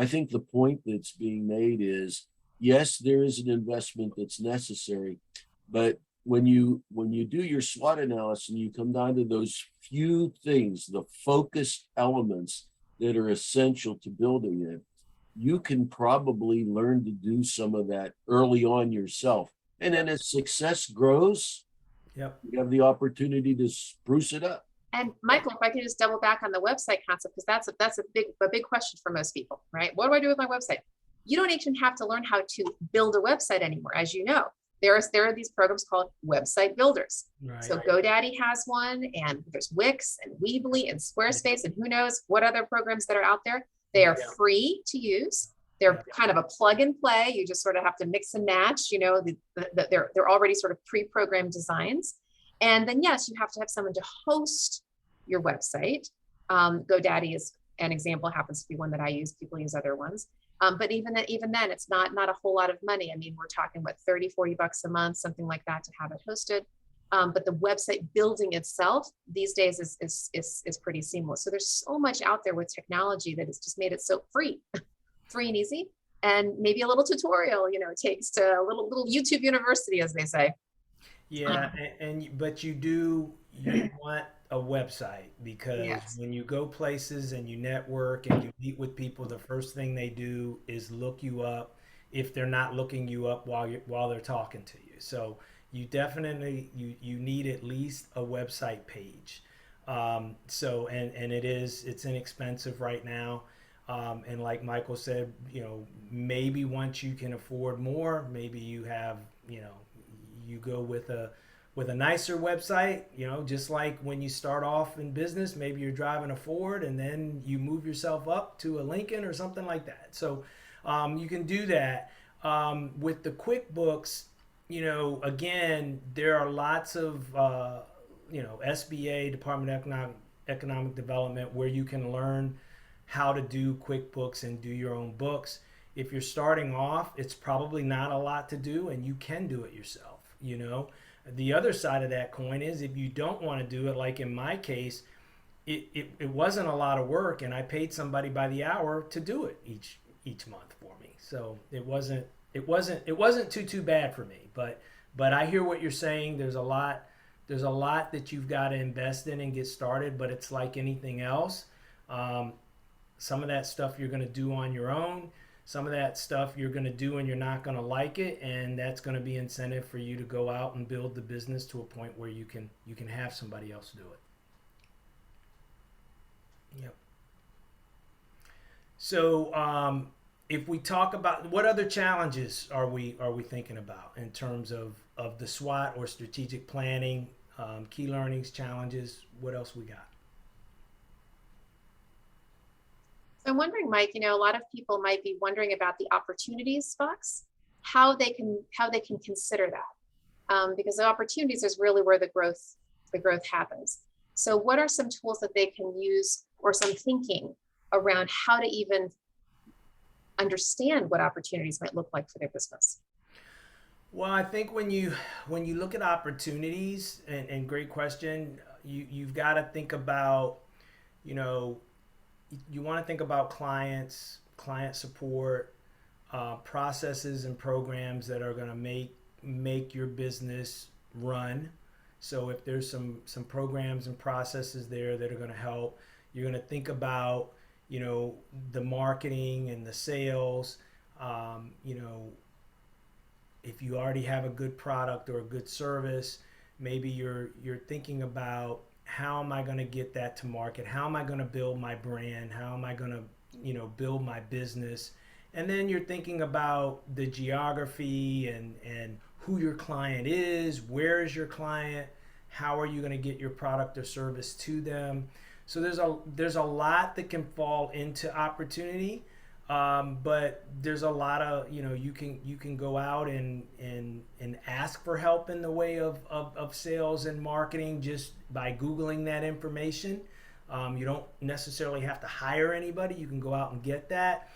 think the point that's being made is, yes, there is an investment that's necessary, but when you do your SWOT analysis and you come down to those few things, the focused elements that are essential to building it, you can probably learn to do some of that early on yourself. And then as success grows, you have the opportunity to spruce it up. And Michael, if I can just double back on the website concept, because that's a big question for most people, right? What do I do with my website? You don't even have to learn how to build a website anymore. As you know, there are these programs called website builders. Right. So GoDaddy has one, and there's Wix and Weebly and Squarespace, and who knows what other programs that are out there. They are free to use. They're kind of a plug and play. You just sort of have to mix and match, they're already sort of pre-programmed designs. And then, yes, you have to have someone to host your website. GoDaddy is an example, happens to be one that I use. People use other ones. But even then, it's not a whole lot of money. I mean, we're talking, what, 30, 40 bucks a month, something like that to have it hosted. But the website building itself these days is pretty seamless. So there's so much out there with technology that has just made it so free and easy. And maybe a little tutorial, it takes to a little YouTube university, as they say. Yeah, but you want a website, because when you go places and you network and you meet with people, the first thing they do is look you up if they're not looking you up while they're talking to you. So you definitely you need at least a website page. So it's inexpensive right now. And like Michael said, maybe once you can afford more, maybe you have, you go with a nicer website, just like when you start off in business, maybe you're driving a Ford and then you move yourself up to a Lincoln or something like that. So you can do that. With the QuickBooks, again, there are lots of, SBA, Department of Economic Development, where you can learn how to do QuickBooks and do your own books. If you're starting off, it's probably not a lot to do, and you can do it yourself. The other side of that coin is, if you don't want to do it, like in my case, it wasn't a lot of work, and I paid somebody by the hour to do it each month for me. So it wasn't too bad for me. But I hear what you're saying. There's a lot that you've got to invest in and get started, but it's like anything else. Some of that stuff you're going to do on your own. Some of that stuff you're going to do and you're not going to like it, and that's going to be incentive for you to go out and build the business to a point where you can have somebody else do it. Yep. So if we talk about what other challenges are we thinking about in terms of the SWOT or strategic planning, key learnings, challenges, what else we got? So I'm wondering, Mike, a lot of people might be wondering about the opportunities box, how they can consider that, because the opportunities is really where the growth happens. So what are some tools that they can use, or some thinking around how to even understand what opportunities might look like for their business? Well, I think when you look at opportunities, and great question, you've got to think about, you know, you want to think about clients, client support, processes and programs that are going to make your business run. So if there's some programs and processes there that are going to help, you're going to think about, the marketing and the sales. If you already have a good product or a good service, maybe you're thinking about, how am I going to get that to market? How am I going to build my brand? How am I going to, build my business? And then you're thinking about the geography and who your client is, where is your client, how are you going to get your product or service to them? So there's a lot that can fall into opportunity, but there's a lot of, you can go out and ask for help in the way of sales and marketing just by Googling that information. You don't necessarily have to hire anybody. You can go out and get that.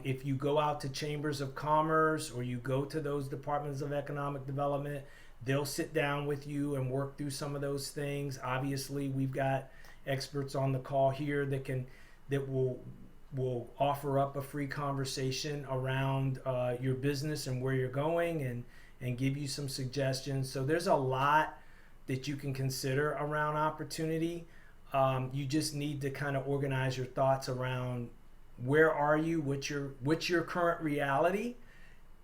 If you go out to chambers of commerce, or you go to those departments of economic development, they'll sit down with you and work through some of those things. Obviously, we've got experts on the call here that will offer up a free conversation around your business and where you're going, and give you some suggestions. So there's a lot that you can consider around opportunity. You just need to kind of organize your thoughts around, where are you, what's your current reality,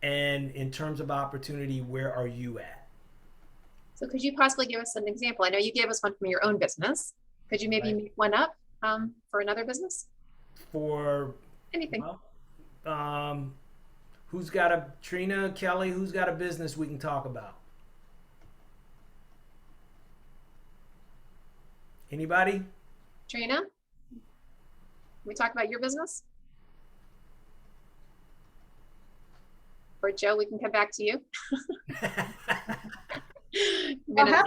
and in terms of opportunity, where are you at? So could you possibly give us an example? I know you gave us one from your own business. Could you maybe Right. make one up for another business? For Anything. well, who's got a Trina, Kelly, who's got a business we can talk about? Anybody? Trina, can we talk about your business? Or Joe, we can come back to you. Well,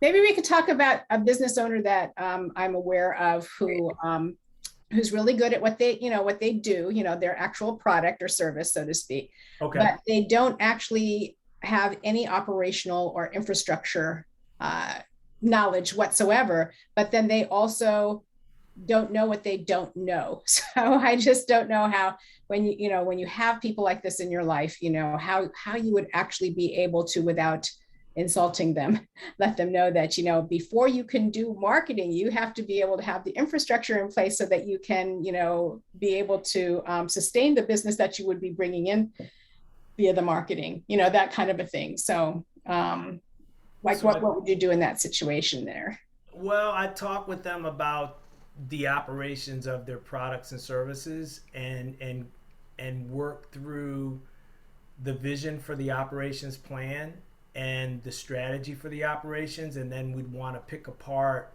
maybe we could talk about a business owner that I'm aware of who's really good at what they do, their actual product or service, so to speak. Okay. But they don't actually have any operational or infrastructure knowledge whatsoever. But then they also don't know what they don't know. So I just don't know how, when you have people like this in your life, how you would actually be able to, without insulting them, let them know that, before you can do marketing, you have to be able to have the infrastructure in place so that you can, be able to sustain the business that you would be bringing in via the marketing, that kind of a thing. So what would you do in that situation there? Well, I talk with them about the operations of their products and services, and work through the vision for the operations plan and the strategy for the operations, and then we'd want to pick apart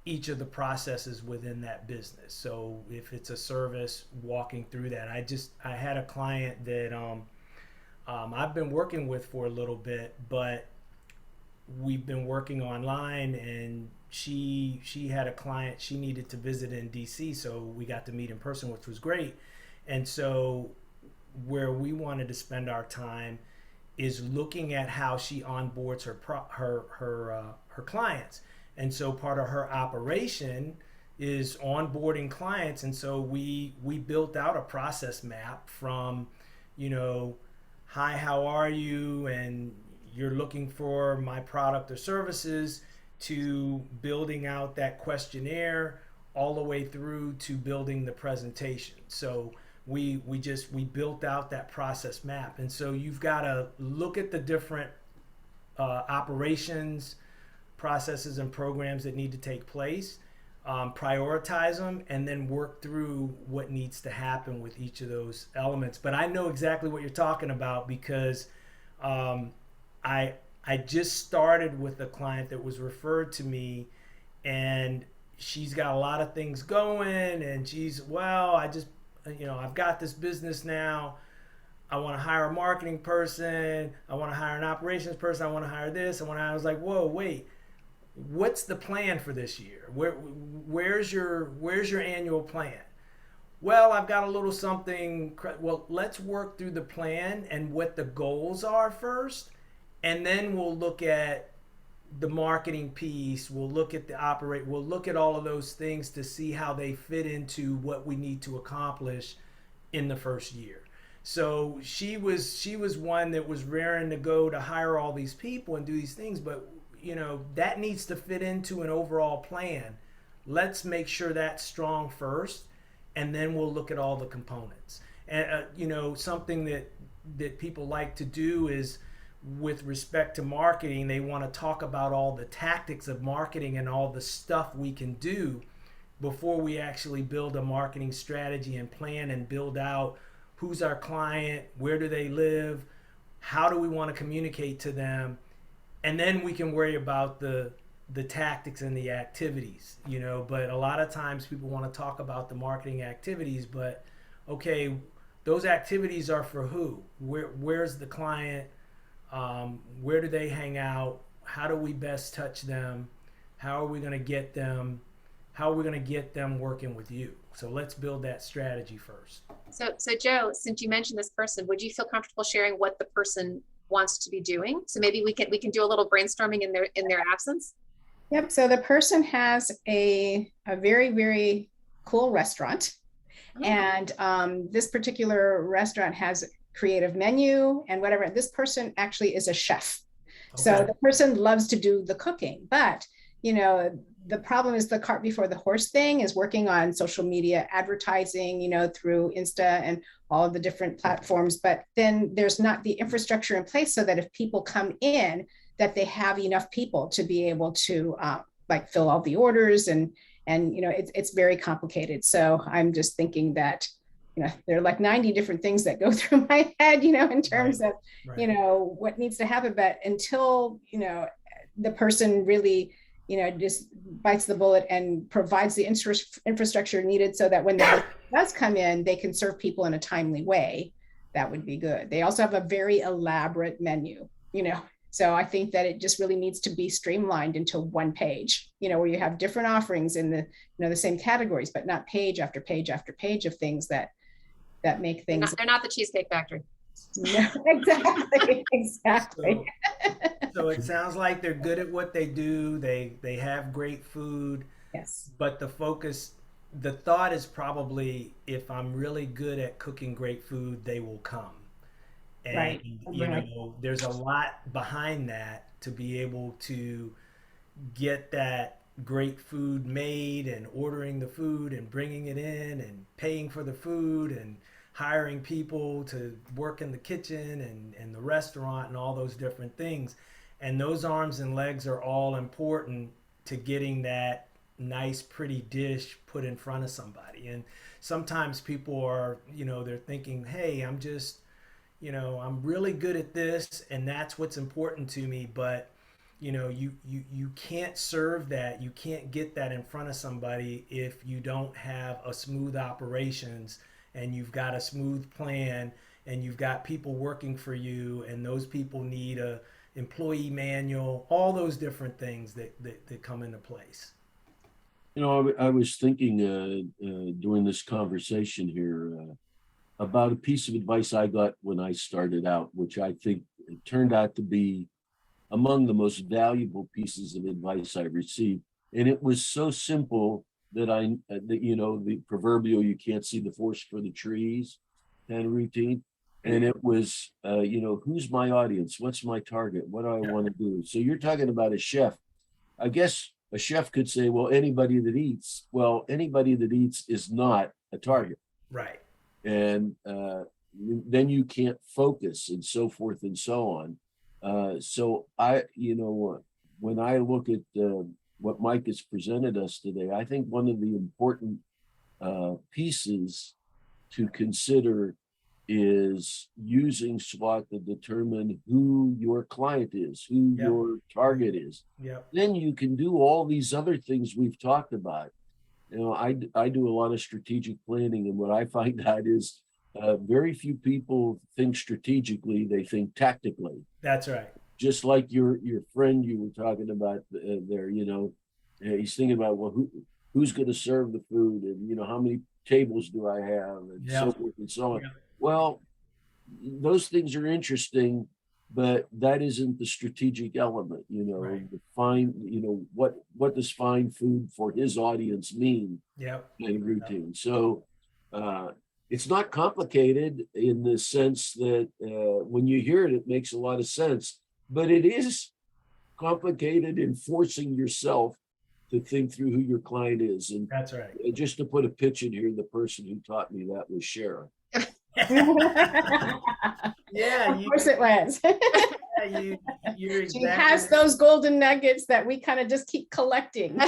each of the processes within that business. So if it's a service, walking through that. I had a client that I've been working with for a little bit, but we've been working online, and she had a client she needed to visit in DC, so we got to meet in person, which was great. And so where we wanted to spend our time is looking at how she onboards her clients. And so part of her operation is onboarding clients. And so we built out a process map from, hi, how are you? And you're looking for my product or services, to building out that questionnaire, all the way through to building the presentation. So we built out that process map. And so you've got to look at the different operations, processes, and programs that need to take place. prioritize them, and then work through what needs to happen with each of those elements. But I know exactly what you're talking about because um, I just started with a client that was referred to me, and she's got a lot of things going, and I've got this business now. I want to hire a marketing person. I want to hire an operations person. I want to hire this. I was like, whoa, wait, what's the plan for this year? Where's your annual plan? Well, I've got a little something. Well, let's work through the plan and what the goals are first, and then we'll look at the marketing piece. We'll look at all of those things to see how they fit into what we need to accomplish in the first year. So she was one that was raring to go to hire all these people and do these things, but that needs to fit into an overall plan. Let's make sure that's strong first, and then we'll look at all the components. And something that people like to do is, with respect to marketing, they want to talk about all the tactics of marketing and all the stuff we can do before we actually build a marketing strategy and plan and build out who's our client, where do they live, how do we want to communicate to them, and then we can worry about the tactics and the activities. But a lot of times people want to talk about the marketing activities, but okay, those activities are for who? Where's the client? Where do they hang out? How do we best touch them? How are we going to get them? How are we going to get them working with you? So let's build that strategy first. So Joe, since you mentioned this person, would you feel comfortable sharing what the person wants to be doing? So maybe we can do a little brainstorming in their absence. Yep. So the person has a very, very cool restaurant. Oh. And this particular restaurant has creative menu and whatever. This person actually is a chef. Okay. So the person loves to do the cooking, but the problem is the cart before the horse thing is working on social media advertising, through Insta and all of the different platforms. But then there's not the infrastructure in place so that if people come in, that they have enough people to be able to fill all the orders and it's very complicated. So I'm just thinking that there are like 90 different things that go through my head, in terms of, what needs to happen. But until, the person really, just bites the bullet and provides the infrastructure needed so that when the business does come in, they can serve people in a timely way, that would be good. They also have a very elaborate menu, so I think that it just really needs to be streamlined into one page, where you have different offerings in the, the same categories, but not page after page after page of things that make things. They're not the Cheesecake Factory. No, exactly. So it sounds like they're good at what they do. They have great food. Yes. But the thought is probably, if I'm really good at cooking great food, they will come. And right. There's a lot behind that to be able to get that great food made, and ordering the food and bringing it in and paying for the food and hiring people to work in the kitchen and the restaurant and all those different things. And those arms and legs are all important to getting that nice, pretty dish put in front of somebody. And sometimes people are, they're thinking, hey, I'm just, I'm really good at this and that's what's important to me. But, you can't serve that. You can't get that in front of somebody if you don't have a smooth operations and you've got a smooth plan and you've got people working for you, and those people need a employee manual, all those different things that come into place. I was thinking during this conversation here about a piece of advice I got when I started out, which I think turned out to be among the most valuable pieces of advice I received. And it was so simple that the proverbial, you can't see the forest for the trees kind of routine. And it was, who's my audience? What's my target? What do I want to do? So you're talking about a chef. I guess a chef could say, well, anybody that eats. Well, anybody that eats is not a target. Right. And then you can't focus and so forth and so on. So when I look at what Mike has presented us today, I think one of the important pieces to consider is using SWOT to determine who your client is, who Yep. your target is. Yep. Then you can do all these other things we've talked about. I do a lot of strategic planning, and what I find out is very few people think strategically; they think tactically. That's right. Just like your friend you were talking about there, he's thinking about, well, who's going to serve the food, and how many tables do I have, and Yeah. so forth and so on. Yeah. Well, those things are interesting, but that isn't the strategic element. Right. Define, what does fine food for his audience mean Yep. in routine. So it's not complicated in the sense that when you hear it, it makes a lot of sense, but it is complicated in forcing yourself to think through who your client is. And That's right. just to put a pitch in here, the person who taught me that was Sharon. Yeah, Of course it was. you're She has those golden nuggets that we kind of just keep collecting.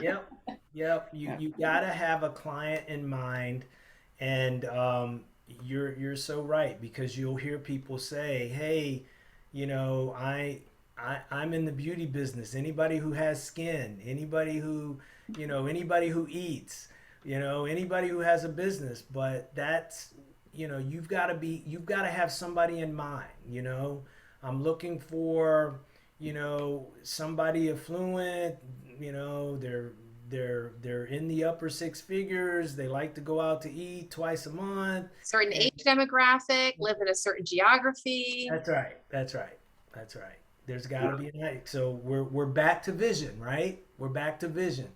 Yep. You gotta have a client in mind, and you're so right, because you'll hear people say, "Hey, I'm in the beauty business. Anybody who has skin, anybody who eats, anybody who has a business." But that's you've got to have somebody in mind. I'm looking for somebody affluent. They're in the upper six figures. They like to go out to eat twice a month. Certain age demographic, live in a certain geography. That's right. There's got to be a night. So we're back to vision, right? We're back to vision.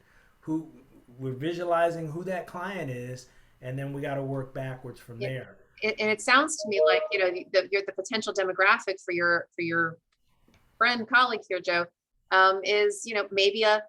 We're visualizing who that client is, and then we got to work backwards from there. And it sounds to me like you're the potential demographic for your friend colleague here, Joe, is maybe a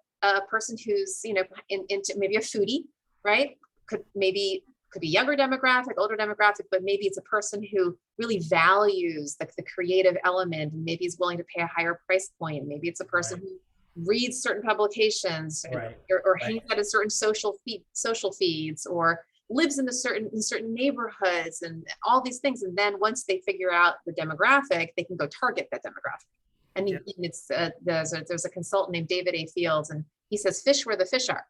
person who's into maybe a foodie, right? Could be younger demographic, older demographic, but maybe it's a person who really values the creative element, and maybe is willing to pay a higher price point. Maybe it's a person who reads certain publications, or hangs out in certain social feeds, or lives in certain neighborhoods, and all these things. And then once they figure out the demographic, they can go target that demographic. And it's there's a consultant named David A. Fields, and he says, "Fish where the fish are."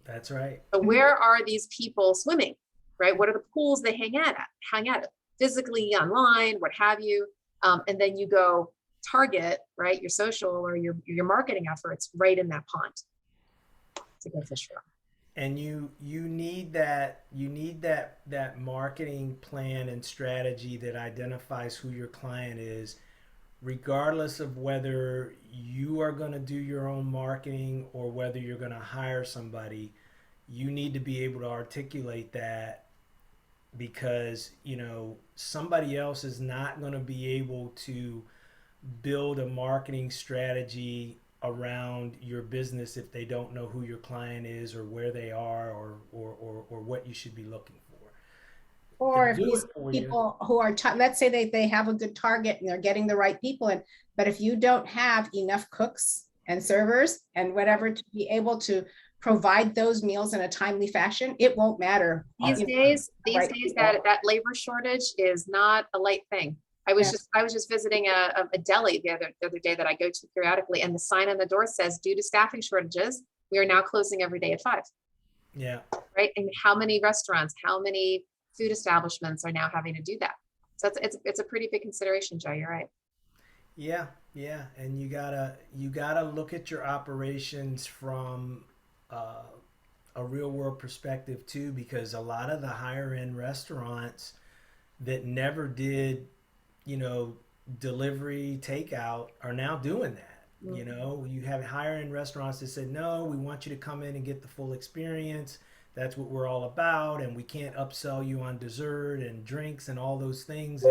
That's right. So where are these people swimming, right? What are the pools they hang out at, physically, online, what have you? And then you go target, right, your social or your marketing efforts right in that pond to go fish for. And you need that marketing plan and strategy that identifies who your client is, regardless of whether you are going to do your own marketing or whether you're going to hire somebody. You need to be able to articulate that, because somebody else is not going to be able to build a marketing strategy around your business if they don't know who your client is, or where they are, or what you should be looking for. Or if these people who are, let's say they have a good target and they're getting the right people in, but if you don't have enough cooks and servers and whatever to be able to provide those meals in a timely fashion, it won't matter. These days, that labor shortage is not a light thing. I was just visiting a deli the other day that I go to periodically, and the sign on the door says, "Due to staffing shortages, we are now closing every day at 5." Yeah. Right. And how many restaurants, how many food establishments are now having to do that? So it's a pretty big consideration, Joe. You're right. Yeah. And you gotta look at your operations from a real world perspective too, because a lot of the higher end restaurants that never did delivery takeout are now doing that. You have higher end restaurants that said, "No, we want you to come in and get the full experience. That's what we're all about, and we can't upsell you on dessert and drinks and all those things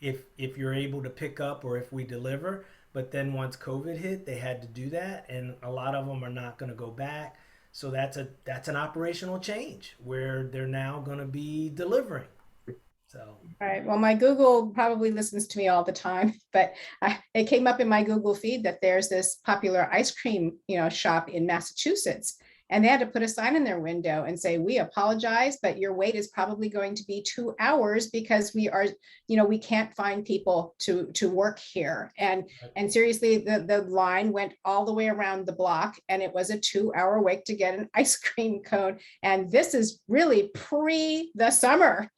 if you're able to pick up or if we deliver." But then once COVID hit, they had to do that, and a lot of them are not going to go back. So that's an operational change where they're now going to be delivering. So, All right. Well, my Google probably listens to me all the time, but it came up in my Google feed that there's this popular ice cream, shop in Massachusetts, and they had to put a sign in their window and say, "We apologize, but your wait is probably going to be 2 hours because we can't find people to work here." And seriously, the line went all the way around the block, and it was a 2-hour wait to get an ice cream cone. And this is really pre the summer.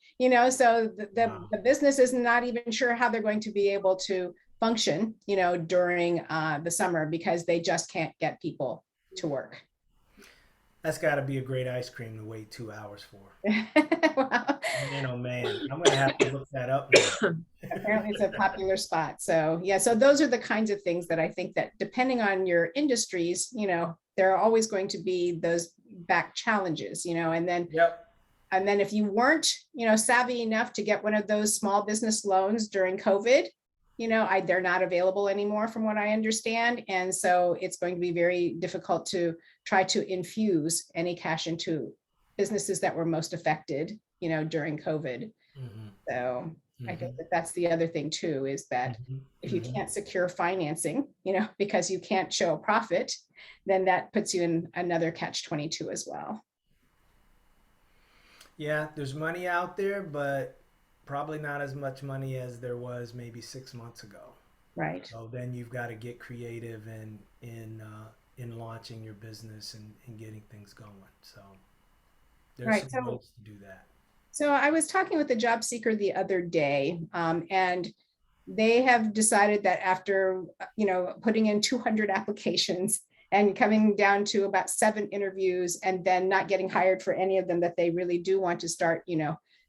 So the business is not even sure how they're going to be able to function, during the summer because they just can't get people to work. that's got to be a great ice cream to wait 2 hours for. Wow. Man, oh man, I'm gonna have to look that up now. Apparently it's a popular spot. So yeah, so those are the kinds of things that I think that depending on your industries, there are always going to be those back challenges, Yep. and then if you weren't, savvy enough to get one of those small business loans during COVID, they're not available anymore from what I understand. And so it's going to be very difficult to try to infuse any cash into businesses that were most affected, during COVID. Mhm. So I think that that's the other thing too, is that Mhm. if you Mhm. can't secure financing, because you can't show a profit, then that puts you in another catch-22 as well. Yeah, there's money out there, but probably not as much money as there was maybe 6 months ago. Right. So then you've got to get creative in launching your business and getting things going. So there's Right. some So ways to do that. So I was talking with a job seeker the other day, and they have decided that after, putting in 200 applications and coming down to about 7 interviews and then not getting hired for any of them, that they really do want to start,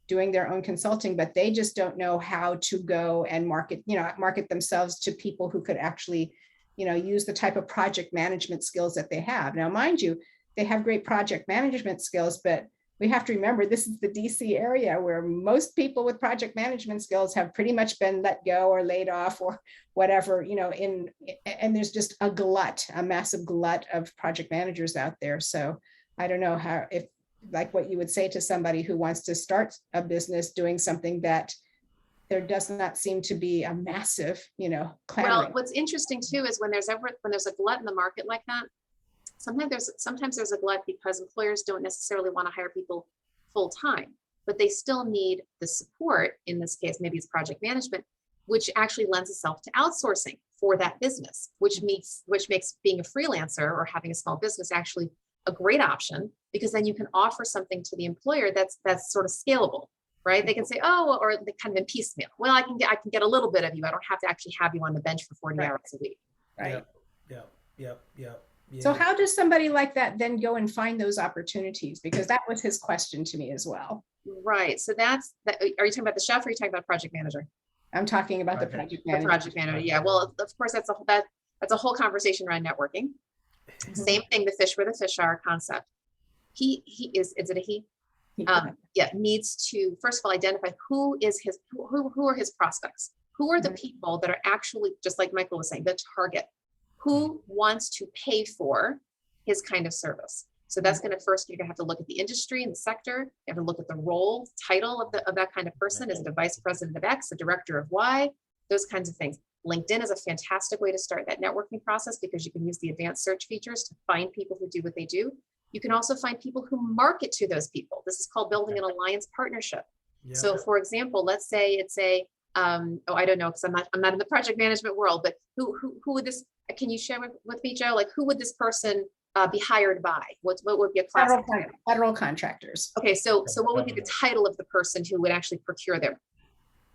doing their own consulting, but they just don't know how to go and market themselves to people who could actually, use the type of project management skills that they have. Now, mind you, they have great project management skills, but we have to remember this is the DC area where most people with project management skills have pretty much been let go or laid off or whatever, and there's just a massive glut of project managers out there. So I don't know if like what you would say to somebody who wants to start a business doing something that there does not seem to be a massive, clamoring. Well, what's interesting too is when there's a glut in the market like that, sometimes there's a glut because employers don't necessarily want to hire people full time, but they still need the support. In this case, maybe it's project management, which actually lends itself to outsourcing for that business, which makes being a freelancer or having a small business actually a great option, because then you can offer something to the employer that's sort of scalable, right? They can say, oh, or they kind of in piecemeal. Well, I can get a little bit of you. I don't have to actually have you on the bench for 40 Right. hours a week. Right. Yep. Yeah. So how does somebody like that then go and find those opportunities? Because that was his question to me as well. Right. So that's that. Are you talking about the chef or are you talking about project manager? I'm talking about the project manager. The project manager. Yeah. Well, of course, that's a whole conversation around networking. Same thing, the fish where the fish are concept. Is it a he? Needs to first of all identify who are his prospects, who are the people that are actually, just like Michael was saying, the target, who wants to pay for his kind of service. So that's going to you're going to have to look at the industry and the sector. You have to look at the role title of that kind of person. Is it a vice president of X, a director of Y? Those kinds of things. LinkedIn is a fantastic way to start that networking process because you can use the advanced search features to find people who do what they do. You can also find people who market to those people. This is called building an alliance partnership. Yeah. So for example, let's say it's I don't know, because I'm not in the project management world, but who would this, can you share with me, Joe? Like, who would this person be hired by? What would be a class? Federal contractors. Okay, so what would be the title of the person who would actually procure them?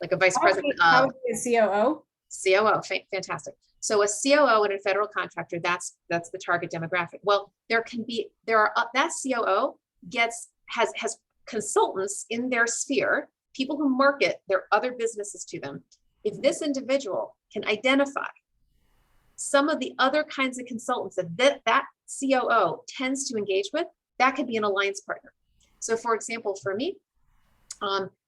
Like a vice president? How would be a COO? COO, fantastic. So a COO and a federal contractor, that's the target demographic. Well, that COO has consultants in their sphere, people who market their other businesses to them. If this individual can identify some of the other kinds of consultants that COO tends to engage with, that could be an alliance partner. So for example, for me,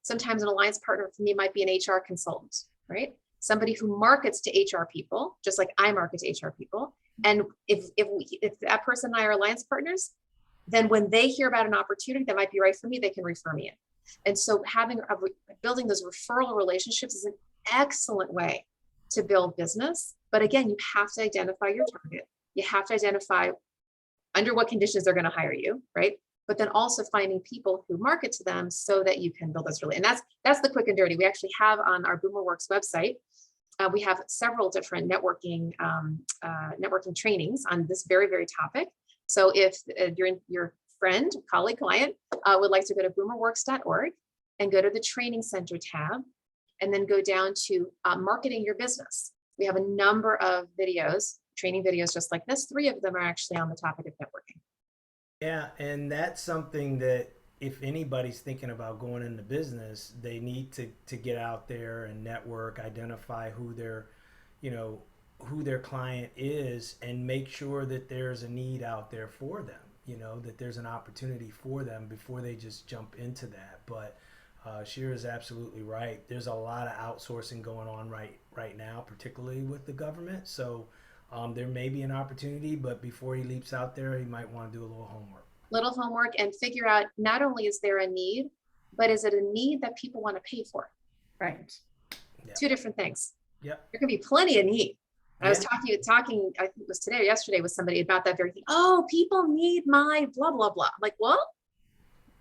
sometimes an alliance partner for me might be an HR consultant, right? Somebody who markets to HR people, just like I market to HR people. And if that person and I are alliance partners, then when they hear about an opportunity that might be right for me, they can refer me in. And so building those referral relationships is an excellent way to build business. But again, you have to identify your target. You have to identify under what conditions they're going to hire you, right? But then also finding people who market to them so that you can build those really. And that's the quick and dirty. We actually have on our BoomerWorks website, we have several different networking trainings on this very, very topic. So if your friend, colleague, client would like to go to boomerworks.org and go to the training center tab, and then go down to marketing your business. We have a number of videos, training videos just like this. 3 of them are actually on the topic of networking. Yeah, and that's something that if anybody's thinking about going into business, they need to get out there and network, identify who their client is, and make sure that there's a need out there for them, that there's an opportunity for them before they just jump into that. But Shira is absolutely right. There's a lot of outsourcing going on right now, particularly with the government. So there may be an opportunity, but before he leaps out there, he might want to do a little homework. And figure out, not only is there a need, but is it a need that people want to pay for? Right. Yeah. 2 different things. Yep. There can be plenty of need. I was talking, I think it was today or yesterday with somebody about that very thing. Oh, people need my blah, blah, blah. I'm like, well,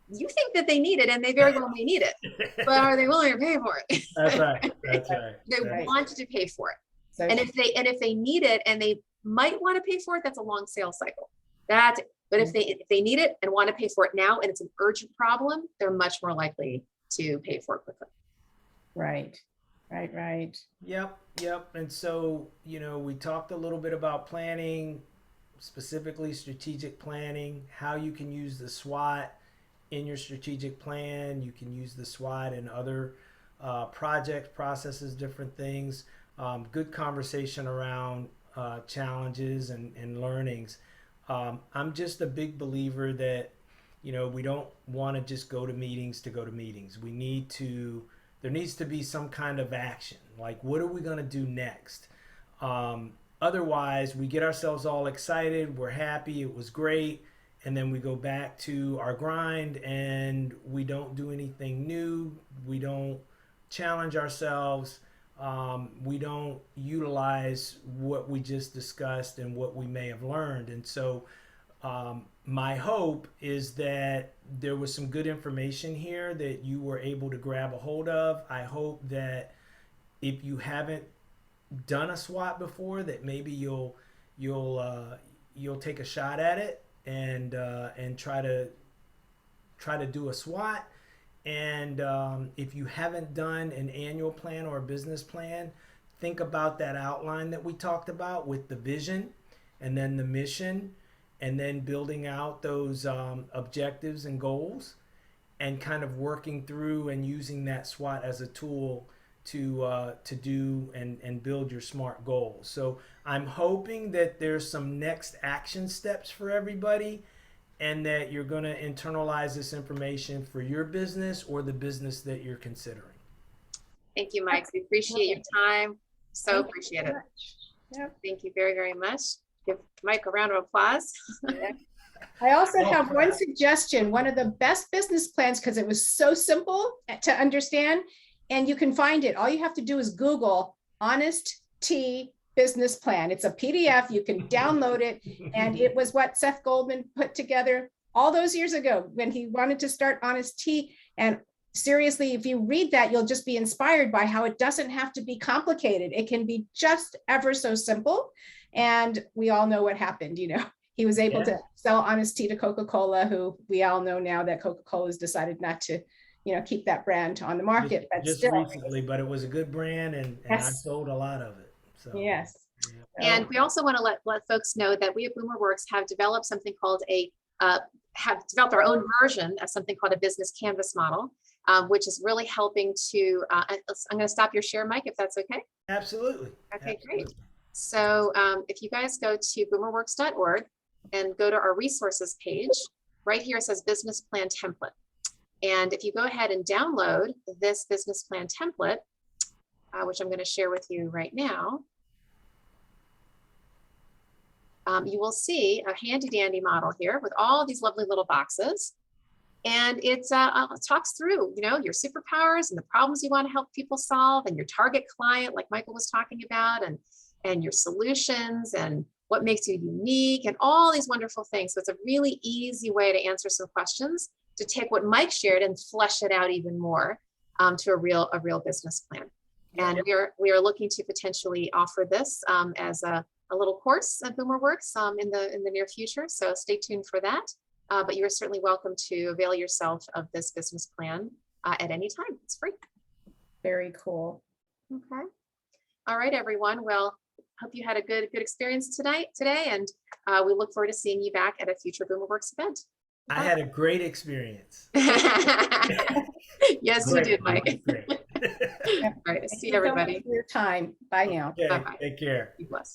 you think that they need it, and they very well may need it, but are they willing to pay for it? That's right. That's right. They want to pay for it. So, And if they need it and they might want to pay for it, that's a long sales cycle. But if they need it and want to pay for it now, and it's an urgent problem, they're much more likely to pay for it quickly. right. Yep. And so, we talked a little bit about planning, specifically strategic planning, how you can use the SWOT in your strategic plan. You can use the SWOT in other projects, processes, different things. Good conversation around challenges and learnings. I'm just a big believer that, we don't want to just go to meetings to go to meetings. There needs to be some kind of action. Like, what are we going to do next? Otherwise, we get ourselves all excited. We're happy. It was great. And then we go back to our grind and we don't do anything new. We don't challenge ourselves. We don't utilize what we just discussed and what we may have learned. And so my hope is that there was some good information here that you were able to grab a hold of. I hope that if you haven't done a SWOT before, that maybe you'll take a shot at it and try to do a SWOT. And if you haven't done an annual plan or a business plan, think about that outline that we talked about with the vision and then the mission, and then building out those objectives and goals, and kind of working through and using that SWOT as a tool to do and build your SMART goals. So I'm hoping that there's some next action steps for everybody, and that you're going to internalize this information for your business or the business that you're considering. Thank you, Mike. We appreciate your time. So appreciate it. Yep. Thank you very, very much. Give Mike a round of applause. I also have one suggestion. One of the best business plans, because it was so simple to understand, and you can find it. All you have to do is Google Honest Tea Business Plan. It's a PDF. You can download it. And it was what Seth Goldman put together all those years ago when he wanted to start Honest Tea. And seriously, if you read that, you'll just be inspired by how it doesn't have to be complicated. It can be just ever so simple. And we all know what happened. He was able to sell Honest Tea to Coca-Cola, who we all know now that Coca-Cola has decided not to keep that brand on the market. But just still, recently, but it was a good brand, and I sold a lot of it. So yes. yeah. And we also want to let folks know that we at BoomerWorks have developed something called have developed our own version of something called a business canvas model, which is really helping to, I'm going to stop your share, Mike, if that's okay. Absolutely. Okay, Absolutely. great. So if you guys go to boomerworks.org and go to our resources page, right here it says business plan template. And if you go ahead and download this business plan template, which I'm going to share with you right now, you will see a handy dandy model here with all these lovely little boxes. And it talks through, your superpowers and the problems you want to help people solve, and your target client, like Michael was talking about, and your solutions and what makes you unique and all these wonderful things. So it's a really easy way to answer some questions, to take what Mike shared and flesh it out even more to a real business plan. And we are looking to potentially offer this as a little course at BoomerWorks in the near future. So stay tuned for that. But you are certainly welcome to avail yourself of this business plan at any time. It's free. Very cool. Okay. All right, everyone. Well, hope you had a good experience today, and we look forward to seeing you back at a future BoomerWorks event. I had a great experience. Yes, you did, Mike. Great. All right, see Thank you so much everybody. for your time. Bye now. Okay, Bye-bye. take care. Be blessed.